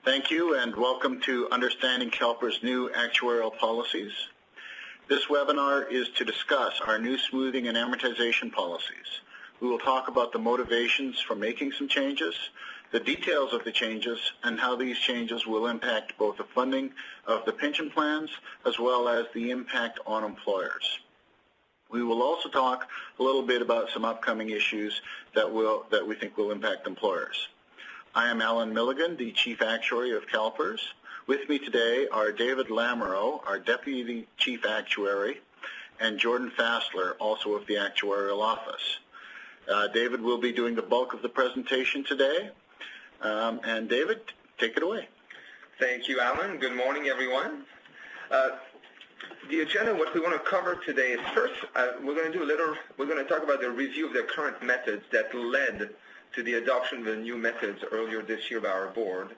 Thank you and welcome to Understanding CalPERS' new actuarial policies. This webinar is to discuss our new smoothing and amortization policies. We will talk about the motivations for making some changes, the details of the changes, and how these changes will impact both the funding of the pension plans as well as the impact on employers. We will also talk a little bit about some upcoming issues that we think will impact employers. I am Alan Milligan, the Chief Actuary of CalPERS. With me today are David Lamoureux, our Deputy Chief Actuary, and Jordan Fassler, also of the Actuarial Office. David will be doing the bulk of the presentation today. And David, take it away. Thank you, Alan. Good morning, everyone. The agenda, what we want to cover today is first, we're going to talk about the review of the current methods that led to the adoption of the new methods earlier this year by our board.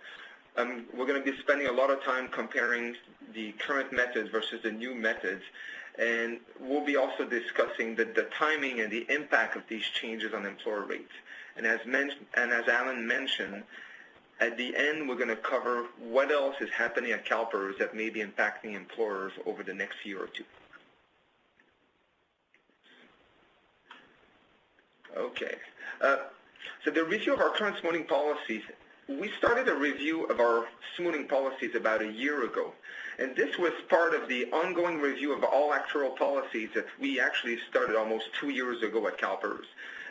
We're going to be spending a lot of time comparing the current methods versus the new methods, and we'll be also discussing the timing and the impact of these changes on employer rates. And as Alan mentioned, at the end, we're going to cover what else is happening at CalPERS that may be impacting employers over the next year or two. Okay. So the review of our current smoothing policies, we started a review of our smoothing policies about a year ago. And this was part of the ongoing review of all actuarial policies that we actually started almost 2 years ago at CalPERS.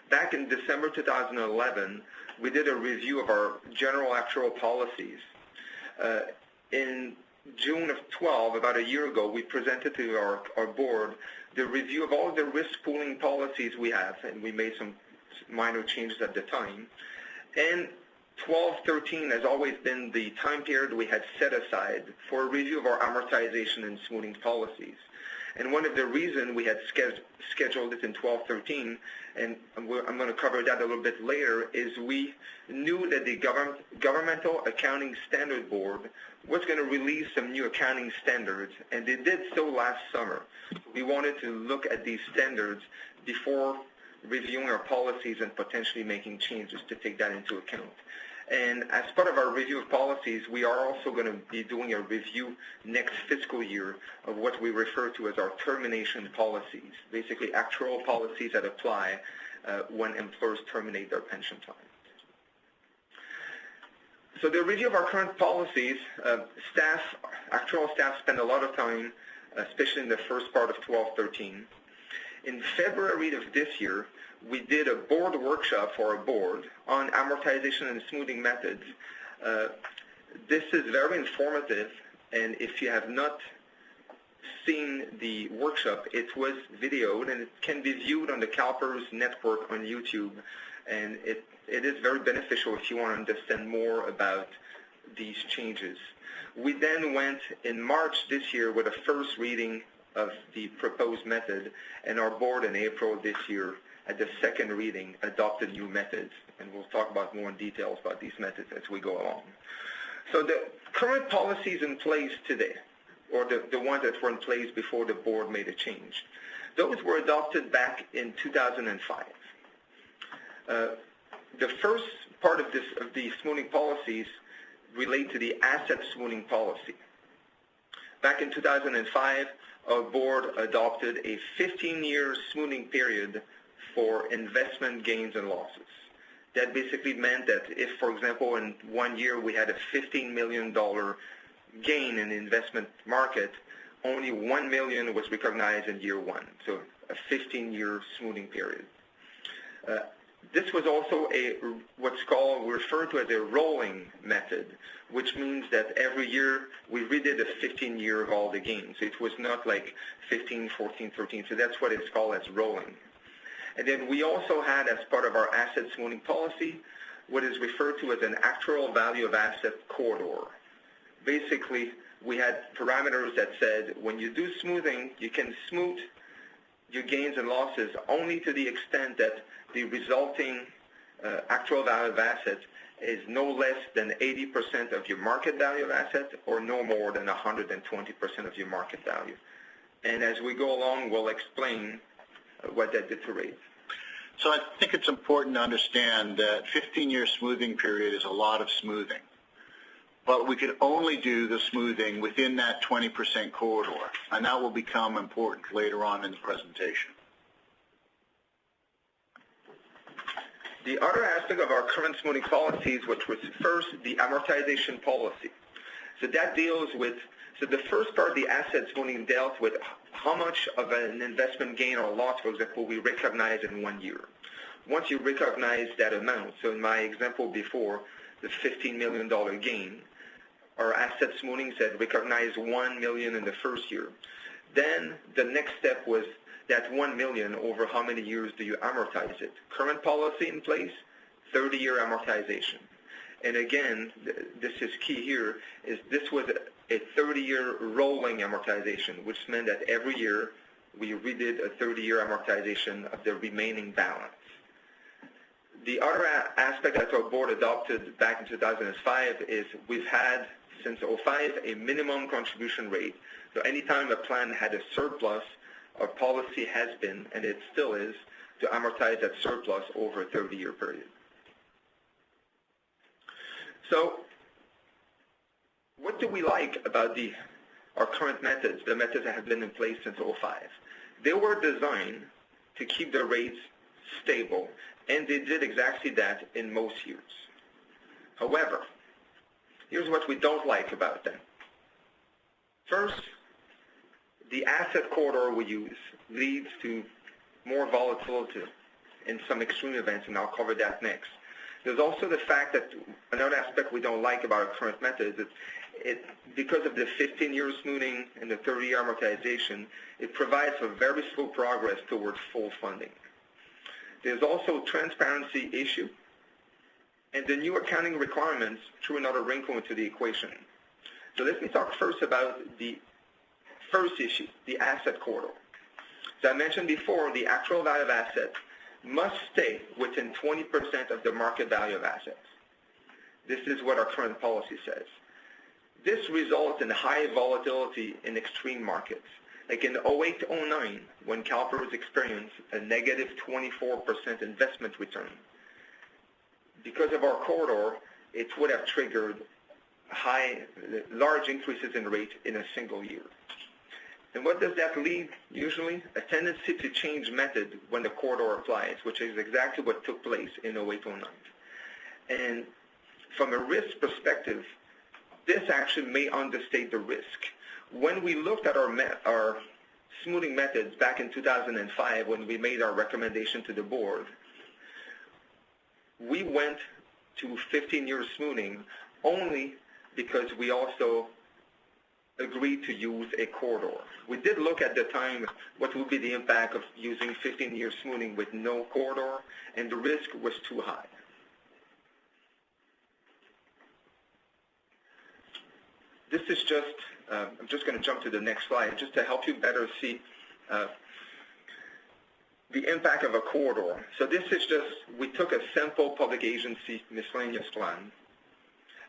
Back in December 2011, we did a review of our general actuarial policies. In June of 12, about a year ago, we presented to our board the review of all the risk pooling policies we have, and we made some minor changes at the time. And 12-13 has always been the time period we had set aside for a review of our amortization and smoothing policies. And one of the reasons we had scheduled it in 12-13, and I'm going to cover that a little bit later, is we knew that the Governmental Accounting Standard Board was going to release some new accounting standards, and they did so last summer. We wanted to look at these standards before reviewing our policies and potentially making changes to take that into account. And as part of our review of policies, we are also going to be doing a review next fiscal year of what we refer to as our termination policies, basically actuarial policies that apply when employers terminate their pension plan. So the review of our current policies, actuarial staff spend a lot of time, especially in the first part of 12-13. In February of this year, we did a board workshop for our board on amortization and smoothing methods. This is very informative, and if you have not seen the workshop, it was videoed, and it can be viewed on the CalPERS network on YouTube, and it is very beneficial if you want to understand more about these changes. We then went in March this year with a first reading of the proposed method, and our board in April this year at the second reading adopted new methods, and we'll talk about more in details about these methods as we go along. So the current policies in place today, or the ones that were in place before the board made a change, those were adopted back in 2005. The first part of the smoothing policies relate to the asset smoothing policy. Back in 2005, our board adopted a 15-year smoothing period for investment gains and losses. That basically meant that if, for example, in 1 year we had a $15 million gain in the investment market, only $1 million was recognized in year one, so a 15-year smoothing period. This was also what's referred to as a rolling method, which means that every year we redid a 15-year of all the gains. It was not like 15, 14, 13, so that's what it's called as rolling. And then we also had, as part of our asset smoothing policy, what is referred to as an actuarial value of asset corridor. Basically, we had parameters that said when you do smoothing, you can smooth your gains and losses only to the extent that the resulting actual value of assets is no less than 80% of your market value of assets or no more than 120% of your market value. And as we go along, we'll explain what that did to rates. So I think it's important to understand that 15-year smoothing period is a lot of smoothing. but we could only do the smoothing within that 20% corridor, and that will become important later on in the presentation. The other aspect of our current smoothing policies, which was first the amortization policy. So that deals with, so the first part, the asset smoothing, dealt with how much of an investment gain or loss, for example, we recognize in 1 year. Once you recognize that amount, so in my example before, the $15 million gain, our asset smoothing said recognize $1 million in the first year. Then the next step was that $1 million, over how many years do you amortize it? Current policy in place, 30-year amortization. And again, this is key here, is this was a 30-year rolling amortization, which meant that every year we redid a 30-year amortization of the remaining balance. The other aspect that our board adopted back in 2005 is we've had, since 2005, a minimum contribution rate. So anytime a plan had a surplus, our policy has been, and it still is, to amortize that surplus over a 30-year period. So what do we like about our current methods, the methods that have been in place since 2005? They were designed to keep the rates stable, and they did exactly that in most years. However, here's what we don't like about them. First, the asset corridor we use leads to more volatility in some extreme events, and I'll cover that next. There's also the fact that another aspect we don't like about our current methods is because of the 15-year smoothing and the 30-year amortization, it provides a very slow progress towards full funding. There's also a transparency issue, and the new accounting requirements threw another wrinkle into the equation. So let me talk first about the first issue, the asset corridor. As I mentioned before, the actual value of assets must stay within 20% of the market value of assets. This is what our current policy says. This results in high volatility in extreme markets. Like in 2008-09, when CalPERS experienced a negative 24% investment return. Because of our corridor, it would have triggered large increases in rate in a single year. And what does that lead, usually? A tendency to change method when the corridor applies, which is exactly what took place in 2008-09. And from a risk perspective, this actually may understate the risk. When we looked at our smoothing methods back in 2005, when we made our recommendation to the board, we went to 15-year smoothing only because we also agreed to use a corridor. We did look at the time what would be the impact of using 15-year smoothing with no corridor, and the risk was too high. This is just, I'm just going to jump to the next slide, just to help you better see the impact of a corridor. So this is just, we took a simple public agency miscellaneous plan,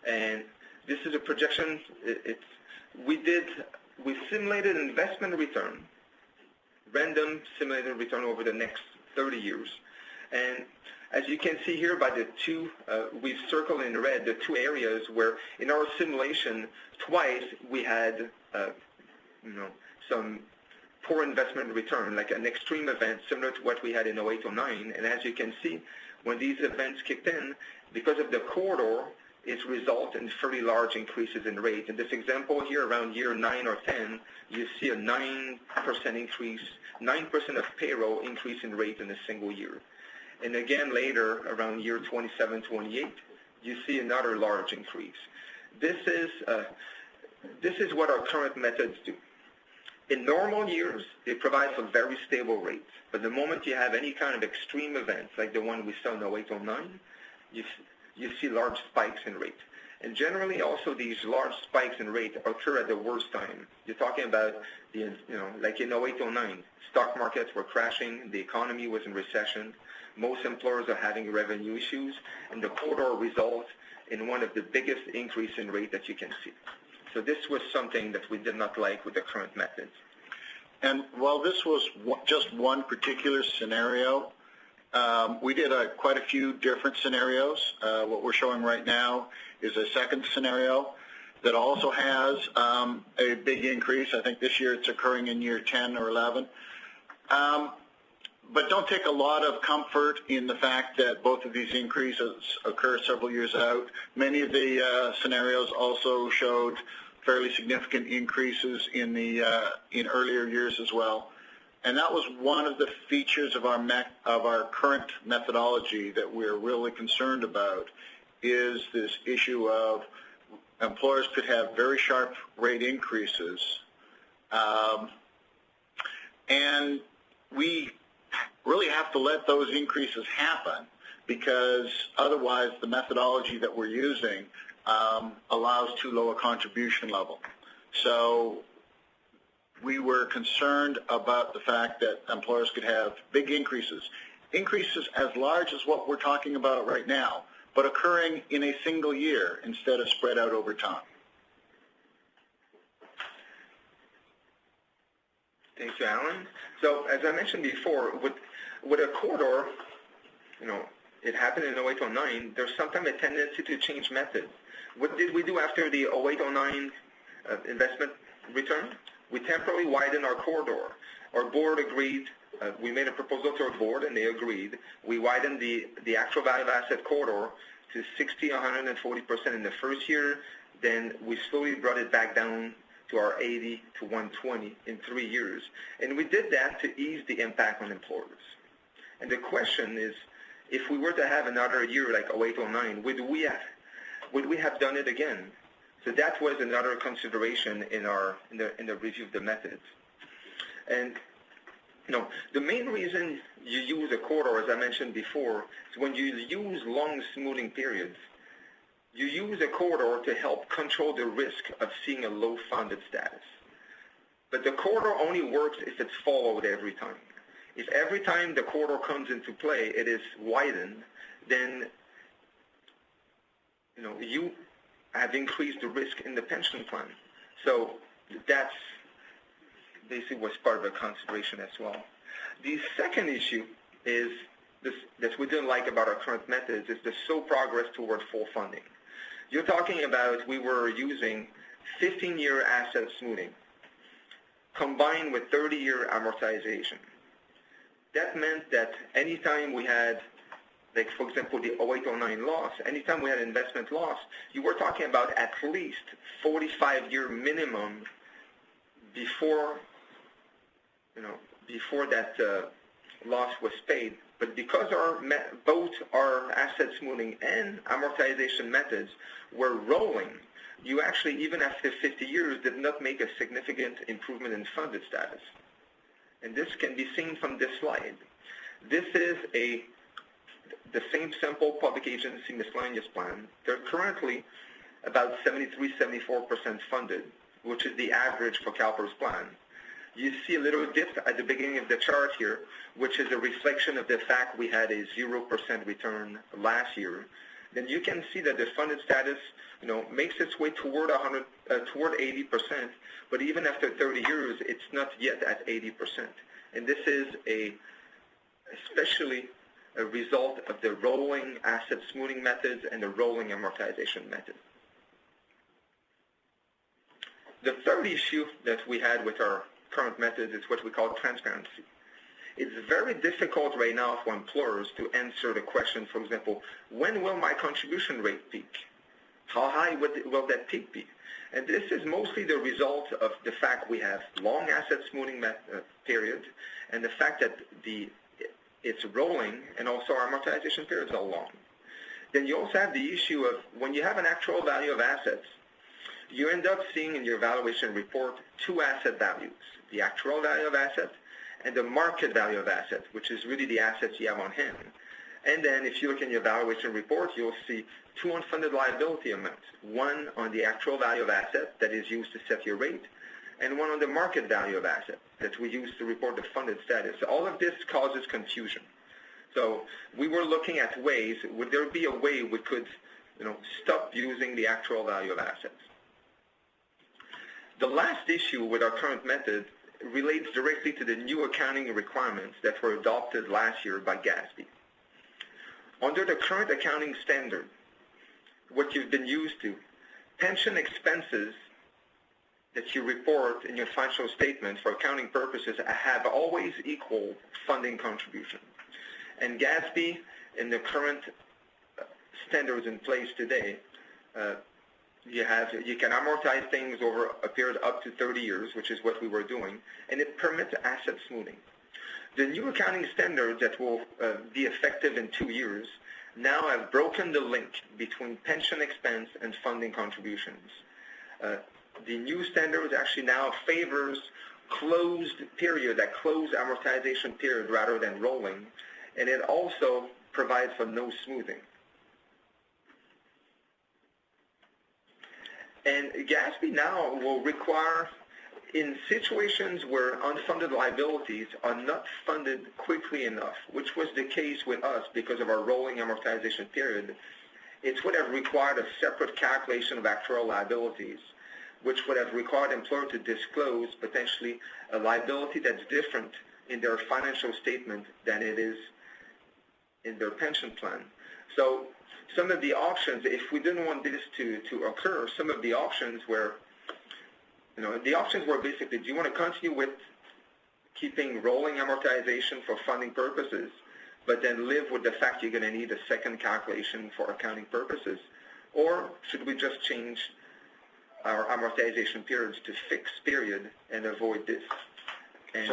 and this is a projection. We simulated investment return, random simulated return over the next 30 years. And as you can see here by the two, we've circled in red the two areas where in our simulation, twice we had some poor investment return, like an extreme event similar to what we had in 2008-09. And as you can see, when these events kicked in, because of the corridor, it results in fairly large increases in rate. In this example here, around year 9 or 10, you see a 9% increase, 9% of payroll increase in rate in a single year. And again, later, around year 27, 28, you see another large increase. This is what our current methods do. In normal years, they provide for very stable rates. But the moment you have any kind of extreme events, like the one we saw in 2008-09, you see large spikes in rate. And generally also these large spikes in rate occur at the worst time. You're talking about, like in 2008-09, stock markets were crashing, the economy was in recession, most employers are having revenue issues, and the corridor results in one of the biggest increase in rate that you can see. So this was something that we did not like with the current methods. And while this was just one particular scenario, we did quite a few different scenarios. What we're showing right now is a second scenario. that also has a big increase. I think this year it's occurring in year 10 or 11. But don't take a lot of comfort in the fact that both of these increases occur several years out. Many of the scenarios also showed fairly significant increases in the in earlier years as well. And that was one of the features of our current methodology that we're really concerned about, is this issue of employers could have very sharp rate increases, and we really have to let those increases happen, because otherwise the methodology that we're using allows too low a contribution level. So we were concerned about the fact that employers could have big increases as large as what we're talking about right now, but occurring in a single year instead of spread out over time. Thank you, Alan. So as I mentioned before, with a corridor, it happened in 08-09, there's sometimes a tendency to change methods. What did we do after the 08-09 investment return? We temporarily widened our corridor. Our board agreed. We made a proposal to our board, and they agreed. We widened the actual value of asset corridor to 60, 140% in the first year. Then we slowly brought it back down to our 80 to 120 in 3 years. And we did that to ease the impact on employers. And the question is, if we were to have another year like 08-09, would we have done it again? So that was another consideration in the review of the methods. And the main reason you use a corridor, as I mentioned before, is when you use long smoothing periods, you use a corridor to help control the risk of seeing a low funded status. But the corridor only works if it's followed every time. If every time the corridor comes into play, it is widened, then you have increased the risk in the pension plan. So that's basically was part of the consideration as well. The second issue is this that we didn't like about our current methods is the slow progress toward full funding. You're talking about we were using 15-year asset smoothing combined with 30-year amortization. That meant that anytime we had, like for example, the 08-09 loss, anytime we had investment loss, you were talking about at least 45-year minimum before that loss was paid. But because both our asset smoothing and amortization methods were rolling, you actually, even after 50 years, did not make a significant improvement in funded status. And this can be seen from this slide. This is the same simple public agency miscellaneous plan. They're currently about 73-74% funded, which is the average for CalPERS plan. You see a little dip at the beginning of the chart here, which is a reflection of the fact we had a 0% return last year. Then you can see that the funded status, makes its way toward 80%, but even after 30 years, it's not yet at 80%. And this is especially a result of the rolling asset smoothing methods and the rolling amortization method. The third issue that we had with our current methods is what we call transparency. It's very difficult right now for employers to answer the question, for example, when will my contribution rate peak? How high will that peak be? And this is mostly the result of the fact we have long asset smoothing periods and the fact that it's rolling, and also our amortization periods are long. Then you also have the issue of when you have an actual value of assets, you end up seeing in your valuation report two asset values, the actual value of assets and the market value of assets, which is really the assets you have on hand. And then if you look in your valuation report, you'll see two unfunded liability amounts, one on the actual value of assets that is used to set your rate, and one on the market value of assets that we use to report the funded status. All of this causes confusion. So we were looking at ways, would there be a way we could stop using the actual value of assets? The last issue with our current method relates directly to the new accounting requirements that were adopted last year by GASB. Under the current accounting standard, what you've been used to pension expenses that you report in your financial statement for accounting purposes have always equal funding contribution. And GASB, in the current standards in place today, you can amortize things over a period up to 30 years, which is what we were doing, and it permits asset smoothing. The new accounting standards that will be effective in 2 years now have broken the link between pension expense and funding contributions. The new standards actually now favors closed period, that closed amortization period rather than rolling, and it also provides for no smoothing. And GASB now will require, in situations where unfunded liabilities are not funded quickly enough, which was the case with us because of our rolling amortization period, it would have required a separate calculation of actuarial liabilities, which would have required employer to disclose potentially a liability that's different in their financial statement than it is in their pension plan. So some of the options, if we didn't want this to occur, some of the options were, the options were basically, do you want to continue with keeping rolling amortization for funding purposes, but then live with the fact you're going to need a second calculation for accounting purposes? Or should we just change our amortization periods to fixed period and avoid this? And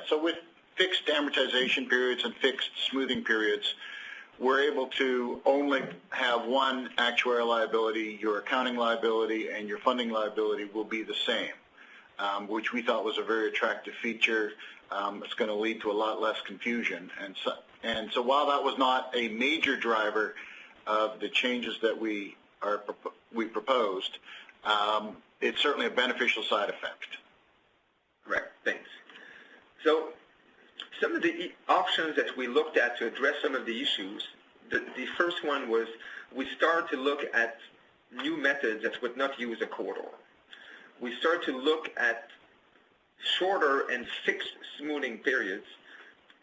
so with fixed amortization periods and fixed smoothing periods, we're able to only have one actuarial liability. Your accounting liability and your funding liability will be the same, which we thought was a very attractive feature. It's going to lead to a lot less confusion. And so while that was not a major driver of the changes that we proposed, it's certainly a beneficial side effect. Correct. Thanks. So some of the options that we looked at to address some of the issues, the first one was we started to look at new methods that would not use a corridor. We started to look at shorter and fixed smoothing periods,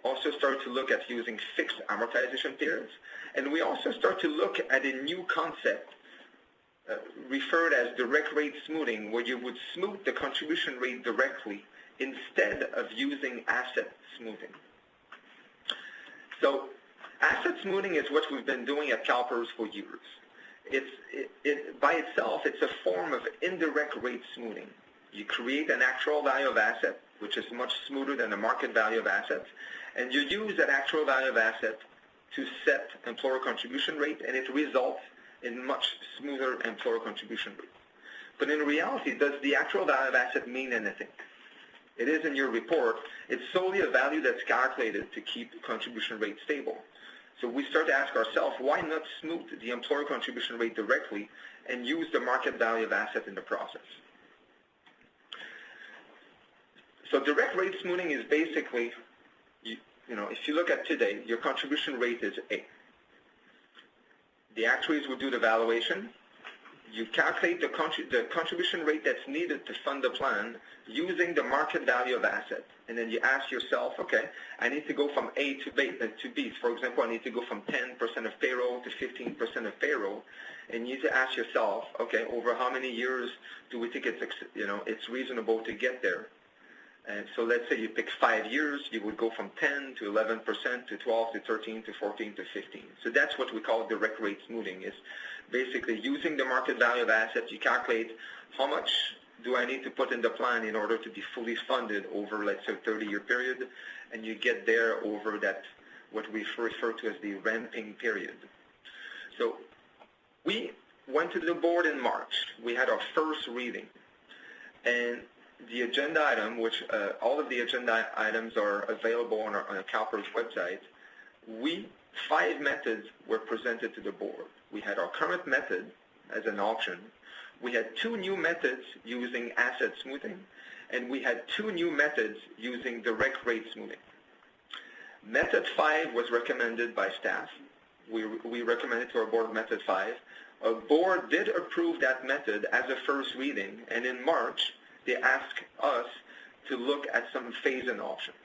also started to look at using fixed amortization periods, and we also started to look at a new concept referred as direct rate smoothing, where you would smooth the contribution rate directly instead of using asset smoothing. So asset smoothing is what we've been doing at CalPERS for years. By itself, it's a form of indirect rate smoothing. You create an actual value of asset, which is much smoother than the market value of assets, and you use that actual value of asset to set employer contribution rate, and it results in much smoother employer contribution rate. But in reality, does the actual value of asset mean anything? It is in your report. It's solely a value that's calculated to keep the contribution rate stable. So we start to ask ourselves, why not smooth the employer contribution rate directly and use the market value of asset in the process? So direct rate smoothing is basically, if you look at today, your contribution rate is A. The actuaries will do the valuation. You calculate the contribution rate that's needed to fund the plan using the market value of asset. And then you ask yourself, okay, I need to go from A to B. For example, I need to go from 10% of payroll to 15% of payroll. And you need to ask yourself, okay, over how many years do we think it's reasonable to get there? And so let's say you pick 5 years, you would go from 10 to 11% to 12 to 13 to 14 to 15. So that's what we call direct rate smoothing, is basically using the market value of assets. You calculate how much do I need to put in the plan in order to be fully funded over, let's say, a 30-year period, and you get there over that, what we refer to as the ramping period. So we went to the board in March. We had our first reading, and the agenda item, which all of the agenda items are available on our CalPERS website, 5 methods were presented to the board. We had our current method as an option. We had 2 new methods using asset smoothing, and we had 2 new methods using direct rate smoothing. Method 5 was recommended by staff. We recommended to our board method 5. Our board did approve that method as a first reading, and in March, they asked us to look at some phase-in options.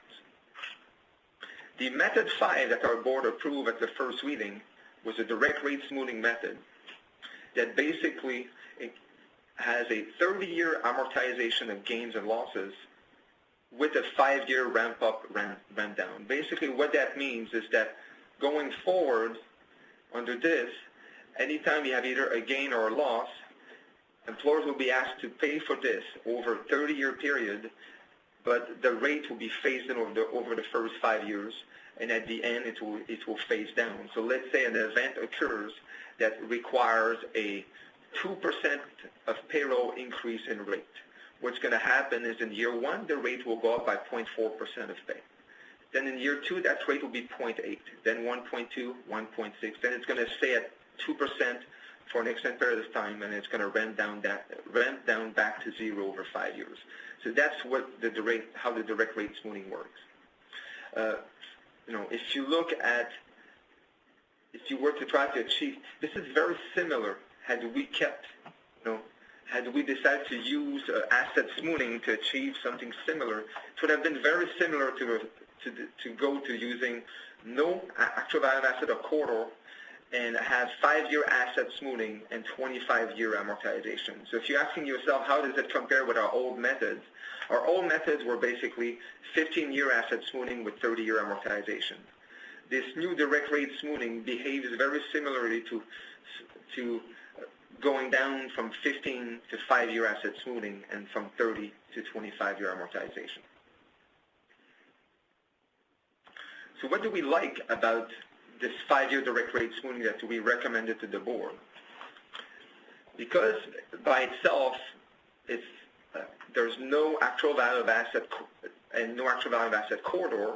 The method 5 that our board approved at the first reading was a direct rate smoothing method that basically has a 30-year amortization of gains and losses with a 5-year ramp-up, ramp-down. Basically, what that means is that going forward under this, anytime you have either a gain or a loss, employers will be asked to pay for this over a 30-year period, but the rate will be phased in over the first 5 years, and at the end it will phase down. So let's say an event occurs that requires a 2% of payroll increase in rate. What's going to happen is in year 1, the rate will go up by 0.4% of pay. Then in year 2, that rate will be 0.8, then 1.2, 1.6. Then it's going to stay at 2% for an extended period of time, and it's going to ramp down back to 0 over 5 years. So that's what how the direct rate smoothing works. If you look at, if you were to try to achieve, this is very similar had we decided to use asset smoothing to achieve something similar. It would have been very similar to go to using no actual value of asset or corridor and have 5-year asset smoothing and 25-year amortization. So if you're asking yourself, how does it compare with our old methods? Our old methods were basically 15-year asset smoothing with 30-year amortization. This new direct rate smoothing behaves very similarly to going down from 15 to 5-year asset smoothing and from 30 to 25-year amortization. So what do we like about this 5-year direct rate smoothing that we recommended to the board? Because by itself, there's no actual value of asset and no actual value of asset corridor,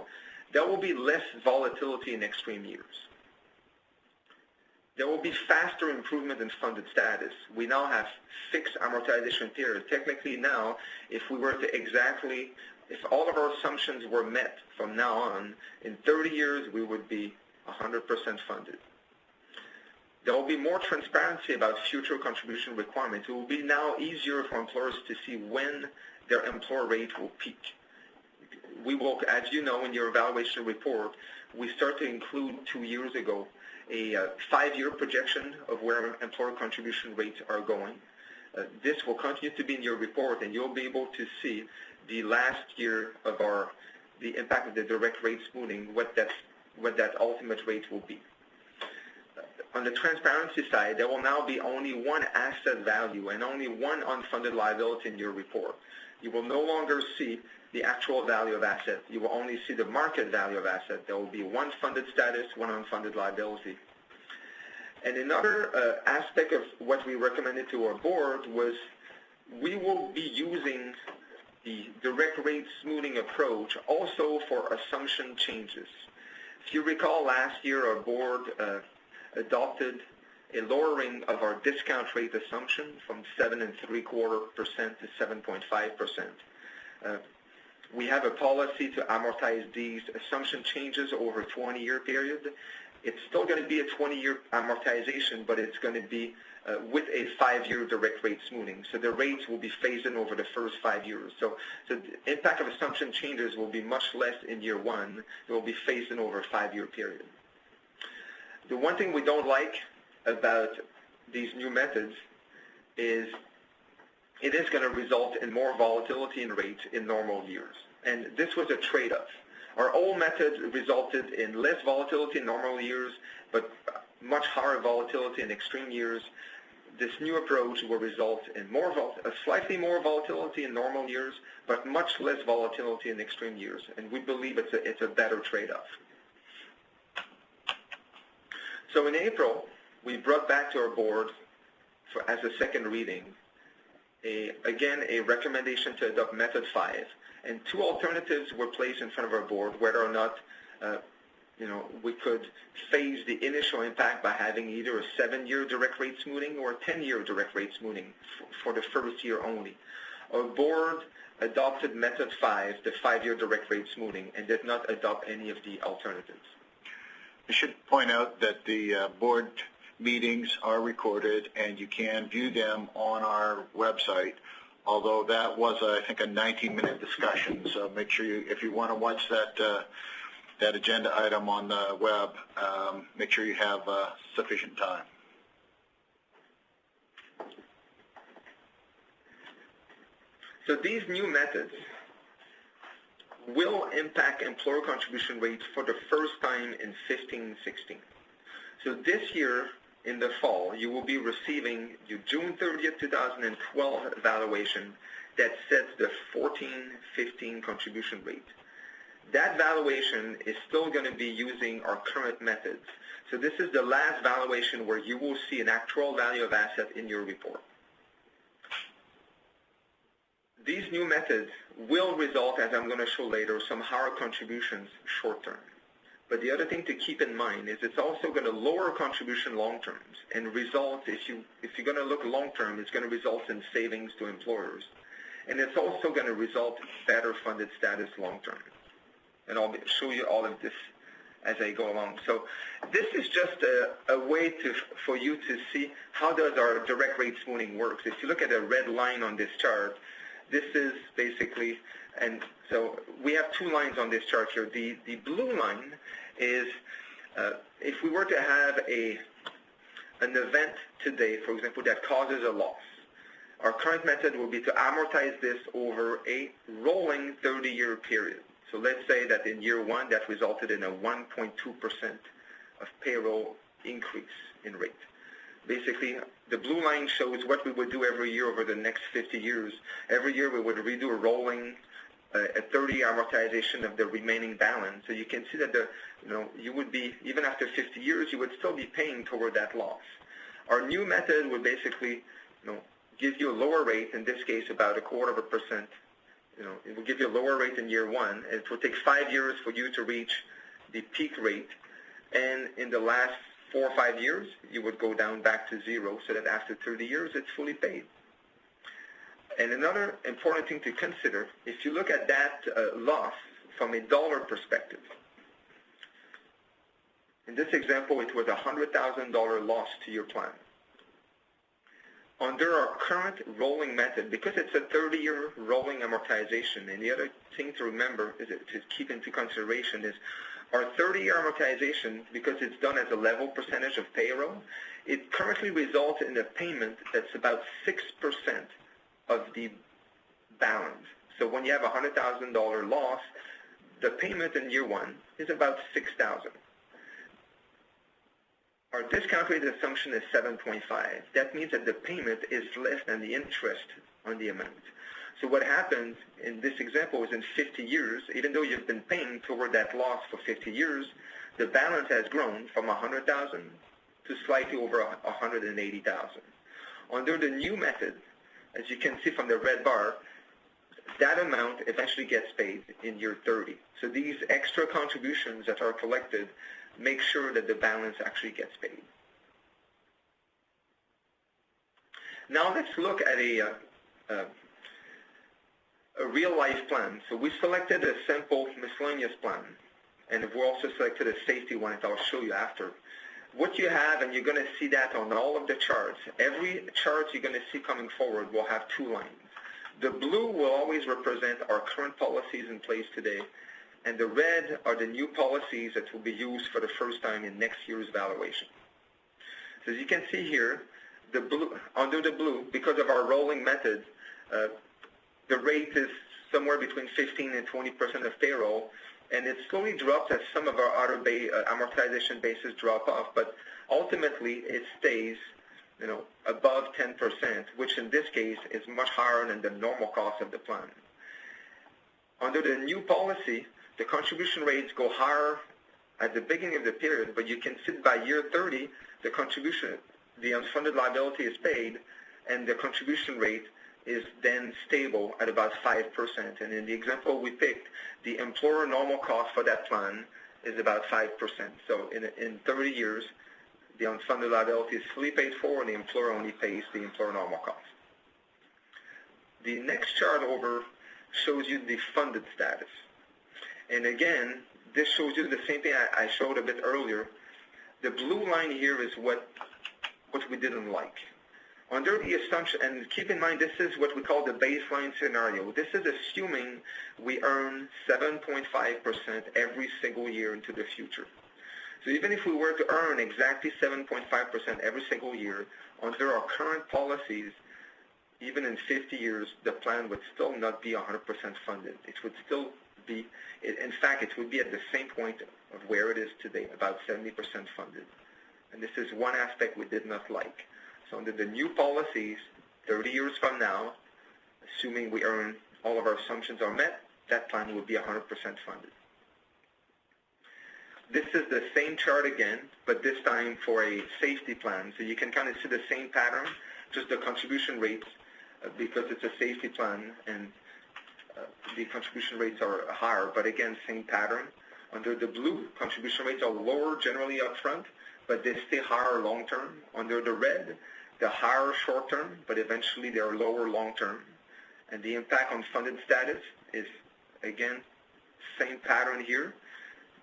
there will be less volatility in extreme years. There will be faster improvement in funded status. We now have fixed amortization periods. Technically now, if all of our assumptions were met from now on, in 30 years we would be 100% funded. There will be more transparency about future contribution requirements. It will be now easier for employers to see when their employer rate will peak. We will, as you know, in your evaluation report, we start to include 2 years ago a 5-year projection of where employer contribution rates are going. This will continue to be in your report, and you'll be able to see the last year of the impact of the direct rate smoothing, what that ultimate rate will be. On the transparency side, there will now be only one asset value and only one unfunded liability in your report. You will no longer see the actual value of asset. You will only see the market value of asset. There will be one funded status, one unfunded liability. And another aspect of what we recommended to our board was we will be using the direct rate smoothing approach also for assumption changes. If you recall, last year our board adopted a lowering of our discount rate assumption from 7.75% to 7.5%. We have a policy to amortize these assumption changes over a 20-year period. It's still going to be a 20-year amortization, but it's going to be with a 5-year direct rate smoothing. So the rates will be phased in over the first 5 years. So the impact of assumption changes will be much less in year 1. It will be phased in over a 5-year period. The one thing we don't like about these new methods is it is going to result in more volatility in rates in normal years. And this was a trade-off. Our old method resulted in less volatility in normal years, but much higher volatility in extreme years. This new approach will result in slightly more volatility in normal years, but much less volatility in extreme years. And we believe it's a better trade-off. So in April, we brought back to our board as a second reading again a recommendation to adopt method 5, and 2 alternatives were placed in front of our board, whether or not we could phase the initial impact by having either a 7-year direct rate smoothing or a 10-year direct rate smoothing for the first year only. Our board adopted method 5, the 5-year direct rate smoothing, and did not adopt any of the alternatives. I should point out that the board meetings are recorded and you can view them on our website, although that was, I think, a 19-minute discussion. So make sure if you want to watch that agenda item on the web, make sure you have sufficient time. So these new methods will impact employer contribution rates for the first time in 15-16. So this year, in the fall, you will be receiving your June 30th, 2012 valuation that sets the 14-15 contribution rate. That valuation is still going to be using our current methods. So this is the last valuation where you will see an actual value of asset in your report. These new methods will result, as I'm going to show later, some higher contributions short term. But the other thing to keep in mind is it's also going to lower contribution long term and result, if you're going to look long term, it's going to result in savings to employers. And it's also going to result in better funded status long term. And I'll show you all of this as I go along. So this is just a way for you to see how does our direct rate smoothing works. If you look at the red line on this chart, this is basically, and so we have two lines on this chart here. The blue line is if we were to have an event today, for example, that causes a loss, our current method will be to amortize this over a rolling 30-year period. So let's say that in year one, that resulted in a 1.2% of payroll increase in rate. Basically, the blue line shows what we would do every year over the next 50 years. Every year we would redo a rolling, a 30-year amortization of the remaining balance. So you can see that you would be, even after 50 years, you would still be paying toward that loss. Our new method would basically, give you a lower rate, in this case about 0.25%. It will give you a lower rate in year one. It will take 5 years for you to reach the peak rate. And in the last 4 or 5 years, you would go down back to zero so that after 30 years, it's fully paid. And another important thing to consider, if you look at that loss from a dollar perspective, in this example, it was a $100,000 loss to your plan. Under our current rolling method, because it's a 30-year rolling amortization, and the other thing to remember is to keep into consideration is our 30-year amortization, because it's done as a level percentage of payroll, it currently results in a payment that's about 6% of the balance. So when you have a $100,000 loss, the payment in year one is about $6,000. Our discount rate assumption is 7.5. That means that the payment is less than the interest on the amount. So what happens in this example is in 50 years, even though you've been paying toward that loss for 50 years, the balance has grown from 100,000 to slightly over 180,000. Under the new method, as you can see from the red bar, that amount eventually gets paid in year 30. So these extra contributions that are collected make sure that the balance actually gets paid. Now let's look at a real-life plan. So we selected a simple miscellaneous plan, and we also selected a safety one that I'll show you after. What you have, and you're going to see that on all of the charts, every chart you're going to see coming forward will have two lines. The blue will always represent our current policies in place today, and the red are the new policies that will be used for the first time in next year's valuation. So as you can see here, the blue, under the blue, because of our rolling method, the rate is somewhere between 15 and 20% of payroll, and it slowly drops as some of our other amortization bases drop off, but ultimately it stays above 10%, which in this case is much higher than the normal cost of the plan. Under the new policy, the contribution rates go higher at the beginning of the period, but you can see by year 30, the contribution, the unfunded liability is paid, and the contribution rate is then stable at about 5%. And in the example we picked, the employer normal cost for that plan is about 5%. So in 30 years, the unfunded liability is fully paid for, and the employer only pays the employer normal cost. The next chart over shows you the funded status. And again, this shows you the same thing I showed a bit earlier. The blue line here is what we didn't like. Under the assumption, and keep in mind this is what we call the baseline scenario. This is assuming we earn 7.5% every single year into the future. So even if we were to earn exactly 7.5% every single year, under our current policies, even in 50 years, the plan would still not be 100% funded. It would still be, in fact, it would be at the same point of where it is today, about 70% funded. And this is one aspect we did not like. So under the new policies, 30 years from now, assuming we earn all of our assumptions are met, that plan will be 100% funded. This is the same chart again, but this time for a safety plan. So you can kind of see the same pattern, just the contribution rates, because it's a safety plan, and the contribution rates are higher, but again, same pattern. Under the blue, contribution rates are lower generally up front, but they stay higher long term. Under the red, they're higher short term, but eventually they're lower long term. And the impact on funded status is, again, same pattern here.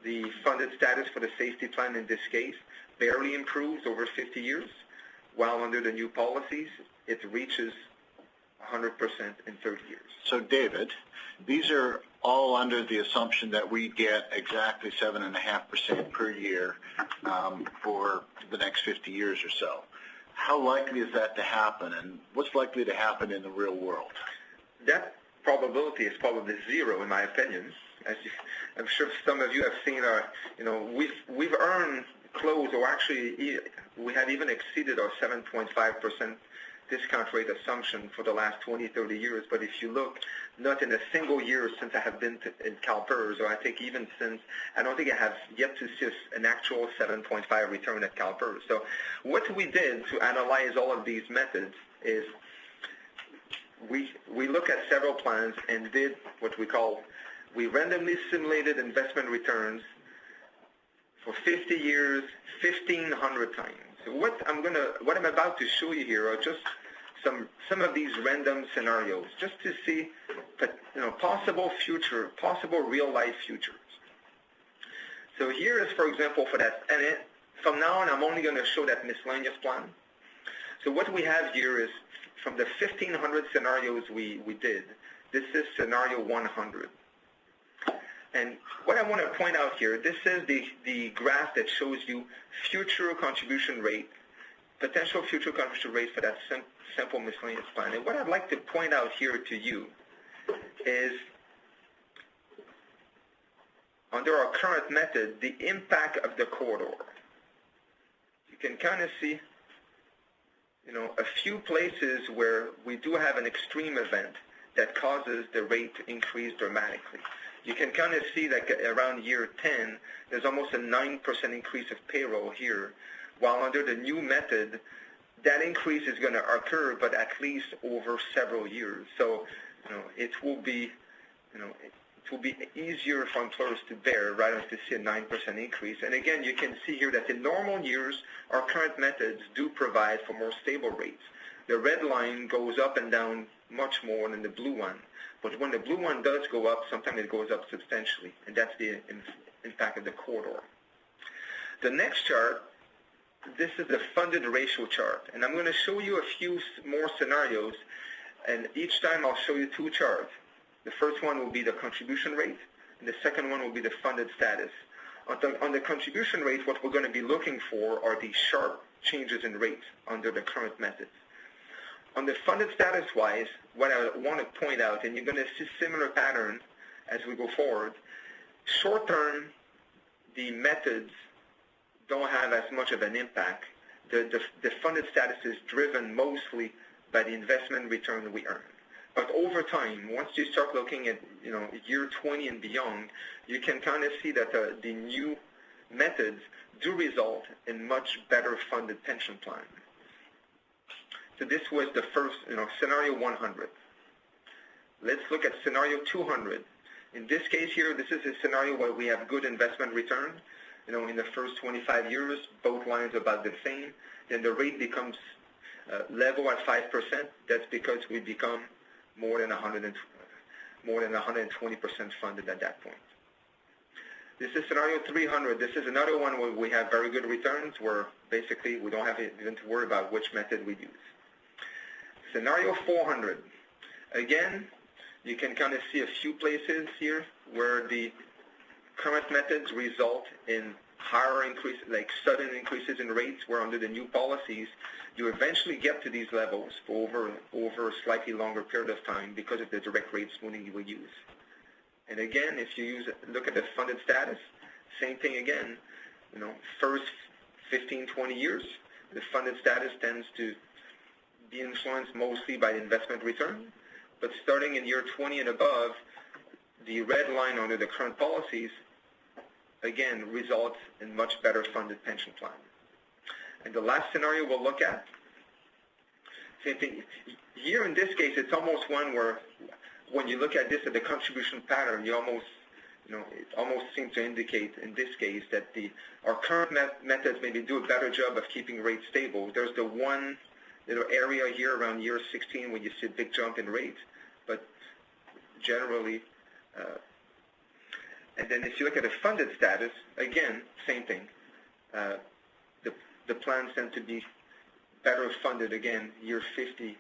The funded status for the safety plan in this case barely improves over 50 years, while under the new policies, it reaches 100% in 30 years. So, David, these are all under the assumption that we get exactly 7.5% per year for the next 50 years or so. How likely is that to happen, and what's likely to happen in the real world? That probability is probably zero, in my opinion. As I'm sure some of you have seen, we've earned close, or actually we have even exceeded our 7.5% discount rate assumption for the last 20, 30 years. But if you look, not in a single year since I have been in CalPERS, or I think even since, I don't think I have yet to see an actual 7.5 return at CalPERS. So what we did to analyze all of these methods is we look at several plans and did what we randomly simulated investment returns for 50 years, 1,500 times. So what I'm about to show you here are just some of these random scenarios, just to see, possible real life futures. So here is, for example, for that, and from now on, I'm only going to show that miscellaneous plan. So what we have here is, from the 1,500 scenarios we did, this is scenario 100. And what I want to point out here, this is the graph that shows you future contribution rate, potential future contribution rate for that simple miscellaneous plan. And what I'd like to point out here to you is, under our current method, the impact of the corridor. You can kind of see, a few places where we do have an extreme event that causes the rate to increase dramatically. You can kind of see that around year 10, there's almost a 9% increase of payroll here, while under the new method, that increase is going to occur, but at least over several years. So, it will be easier for employers to bear rather than to see a 9% increase. And again, you can see here that in normal years, our current methods do provide for more stable rates. The red line goes up and down much more than the blue one. But when the blue one does go up, sometimes it goes up substantially, and that's the impact of the corridor. The next chart, this is the funded ratio chart, and I'm going to show you a few more scenarios, and each time I'll show you two charts. The first one will be the contribution rate, and the second one will be the funded status. On the contribution rate, what we're going to be looking for are the sharp changes in rates under the current methods. On the funded status-wise, what I want to point out, and you're going to see similar pattern as we go forward, short-term, the methods don't have as much of an impact. The funded status is driven mostly by the investment return we earn. But over time, once you start looking at year 20 and beyond, you can kind of see that the new methods do result in much better funded pension plans. So this was the first, scenario 100. Let's look at scenario 200. In this case here, this is a scenario where we have good investment return. In the first 25 years, both lines are about the same. Then the rate becomes level at 5%. That's because we become more than 120% funded at that point. This is scenario 300. This is another one where we have very good returns, where basically we don't have even to worry about which method we use. Scenario 400. Again, you can kind of see a few places here where the current methods result in higher increase, like sudden increases in rates, where under the new policies, you eventually get to these levels for over a slightly longer period of time because of the direct rate smoothing you will use. And again, if you look at the funded status, same thing again. First 15, 20 years, the funded status tends to be influenced mostly by the investment return. But starting in year 20 and above, the red line under the current policies, again, results in much better funded pension plan. And the last scenario we'll look at, same thing. Here in this case, it's almost one where when you look at this at the contribution pattern, you almost, it almost seems to indicate in this case that our current methods maybe do a better job of keeping rates stable. There's the one little area here around year 16 when you see a big jump in rates, but generally, and then if you look at the funded status, again, same thing. The plans tend to be better funded again, year 50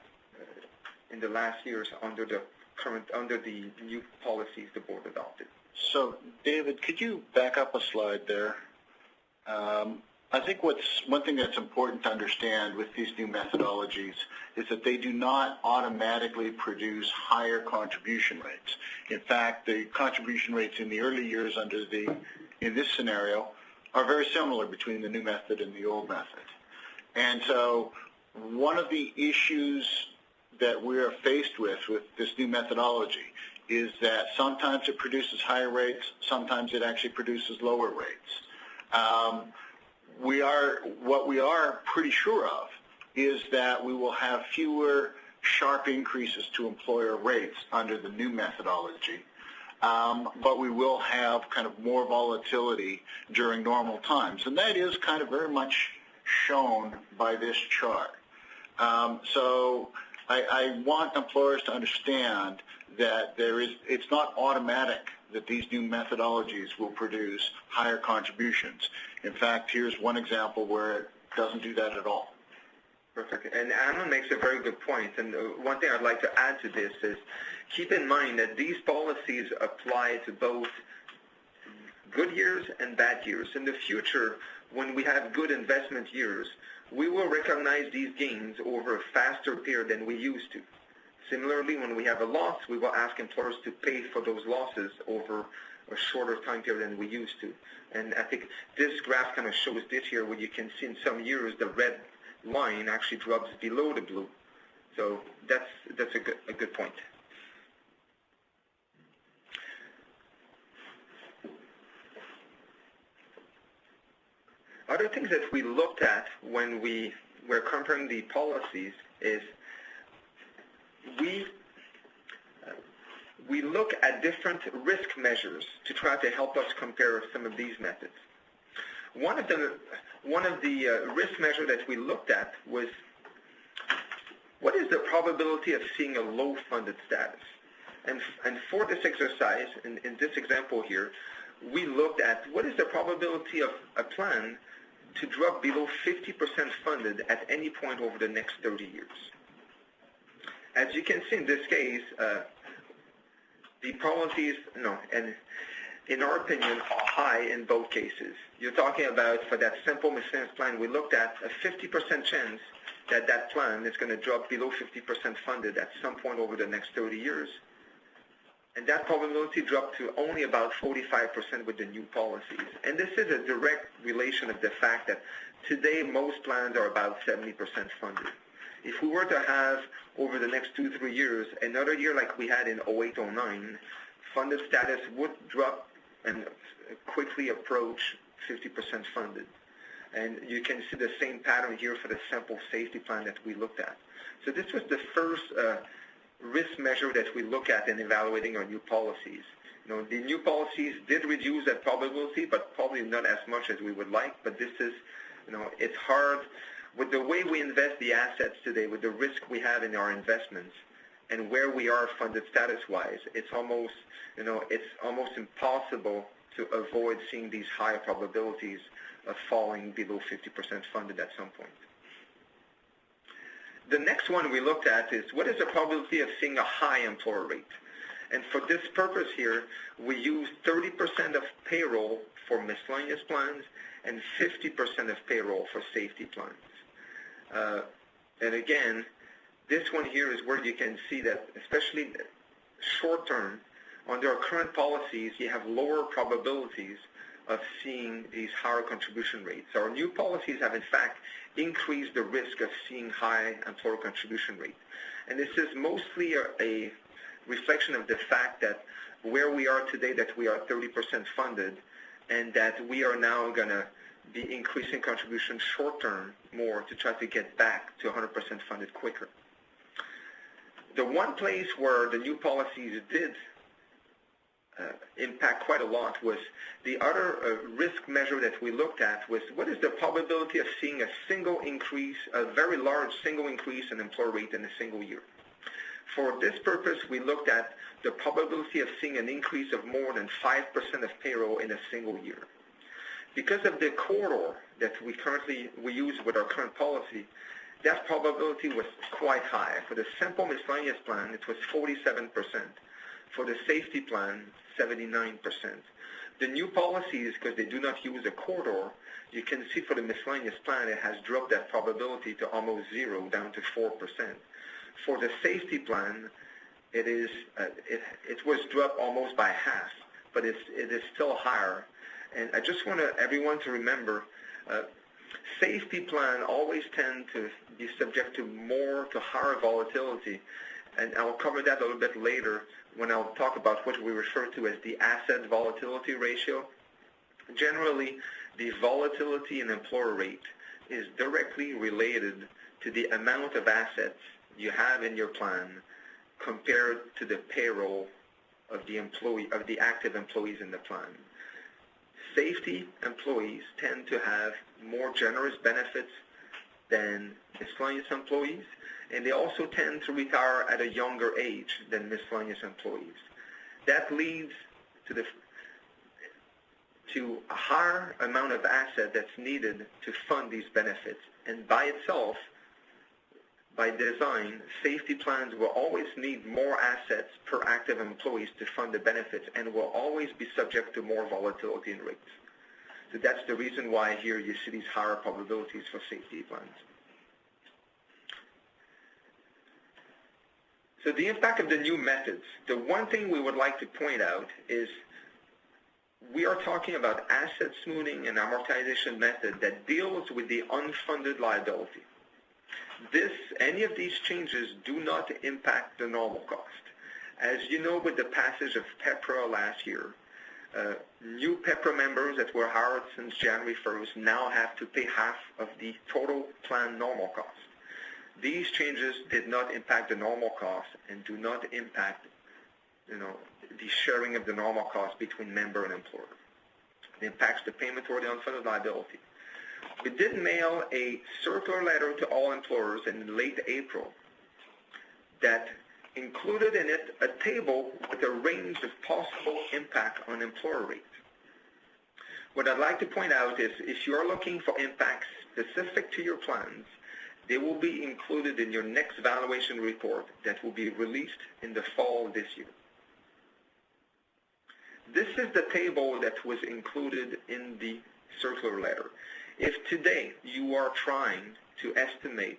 in the last years under the new policies the board adopted. So, David, could you back up a slide there? I think one thing that's important to understand with these new methodologies is that they do not automatically produce higher contribution rates. In fact, the contribution rates in the early years in this scenario are very similar between the new method and the old method. And so one of the issues that we are faced with this new methodology is that sometimes it produces higher rates, sometimes it actually produces lower rates. What we are pretty sure of is that we will have fewer sharp increases to employer rates under the new methodology, but we will have kind of more volatility during normal times, and that is kind of very much shown by this chart. So I want employers to understand that it's not automatic that these new methodologies will produce higher contributions. In fact, here's one example where it doesn't do that at all. Perfect. And Anna makes a very good point. And one thing I'd like to add to this is keep in mind that these policies apply to both good years and bad years. In the future, when we have good investment years, we will recognize these gains over a faster period than we used to. Similarly, when we have a loss, we will ask employers to pay for those losses over a shorter time period than we used to. And I think this graph kind of shows this here where you can see in some years the red line actually drops below the blue. So that's a good point. Other things that we looked at when we were comparing the policies is we look at different risk measures to try to help us compare some of these methods. One of the risk measures that we looked at was what is the probability of seeing a low funded status? And for this exercise, in this example here, we looked at what is the probability of a plan to drop below 50% funded at any point over the next 30 years. As you can see in this case, the probabilities, and in our opinion, are high in both cases. You're talking about, for that simple miscellaneous plan, we looked at a 50% chance that that plan is going to drop below 50% funded at some point over the next 30 years. And that probability dropped to only about 45% with the new policies. And this is a direct relation of the fact that today most plans are about 70% funded. If we were to have, over the next 2-3 years, another year like we had in 08-09, funded status would drop and quickly approach 50% funded. And you can see the same pattern here for the simple safety plan that we looked at. So this was the first risk measure that we look at in evaluating our new policies. The new policies did reduce that probability, but probably not as much as we would like. But this is, it's hard. With the way we invest the assets today, with the risk we have in our investments, and where we are funded status-wise, it's almost impossible to avoid seeing these higher probabilities of falling below 50% funded at some point. The next one we looked at is what is the probability of seeing a high employer rate? And for this purpose here, we use 30% of payroll for miscellaneous plans and 50% of payroll for safety plans. And again, this one here is where you can see that, especially short term, under our current policies, you have lower probabilities of seeing these higher contribution rates. So our new policies have in fact increased the risk of seeing high employer contribution rate. And this is mostly a reflection of the fact that where we are today, that we are 30% funded, and that we are now going to be increasing contributions short term more to try to get back to 100% funded quicker. The one place where the new policies did impact quite a lot was the other risk measure that we looked at was what is the probability of seeing a single increase, a very large single increase in employer rate in a single year. For this purpose, we looked at the probability of seeing an increase of more than 5% of payroll in a single year. Because of the corridor that we use with our current policy, that probability was quite high. For the simple miscellaneous plan, it was 47%. For the safety plan, 79%. The new policies, because they do not use a corridor, you can see for the miscellaneous plan, it has dropped that probability to almost zero, down to 4%. For the safety plan, it was dropped almost by half, but it is still higher. And I just want everyone to remember, safety plan always tend to be subject to higher volatility, and I'll cover that a little bit later when I'll talk about what we refer to as the asset volatility ratio. Generally, the volatility in employer rate is directly related to the amount of assets you have in your plan compared to the payroll of the active employees in the plan. Safety employees tend to have more generous benefits than miscellaneous employees, and they also tend to retire at a younger age than miscellaneous employees. That leads to a higher amount of asset that's needed to fund these benefits. And by itself, by design, safety plans will always need more assets per active employees to fund the benefits and will always be subject to more volatility in rates. So that's the reason why here you see these higher probabilities for safety plans. So the impact of the new methods. The one thing we would like to point out is we are talking about asset smoothing and amortization method that deals with the unfunded liability. Any of these changes do not impact the normal cost. As you know, with the passage of PEPRA last year, new PEPRA members that were hired since January 1st now have to pay half of the total plan normal cost. These changes did not impact the normal cost and do not impact, the sharing of the normal cost between member and employer. It impacts the payment or the unfunded liability. We did mail a circular letter to all employers in late April that included in it a table with a range of possible impact on employer rates. What I'd like to point out is if you're looking for impacts specific to your plans, they will be included in your next valuation report that will be released in the fall this year. This is the table that was included in the circular letter. If today you are trying to estimate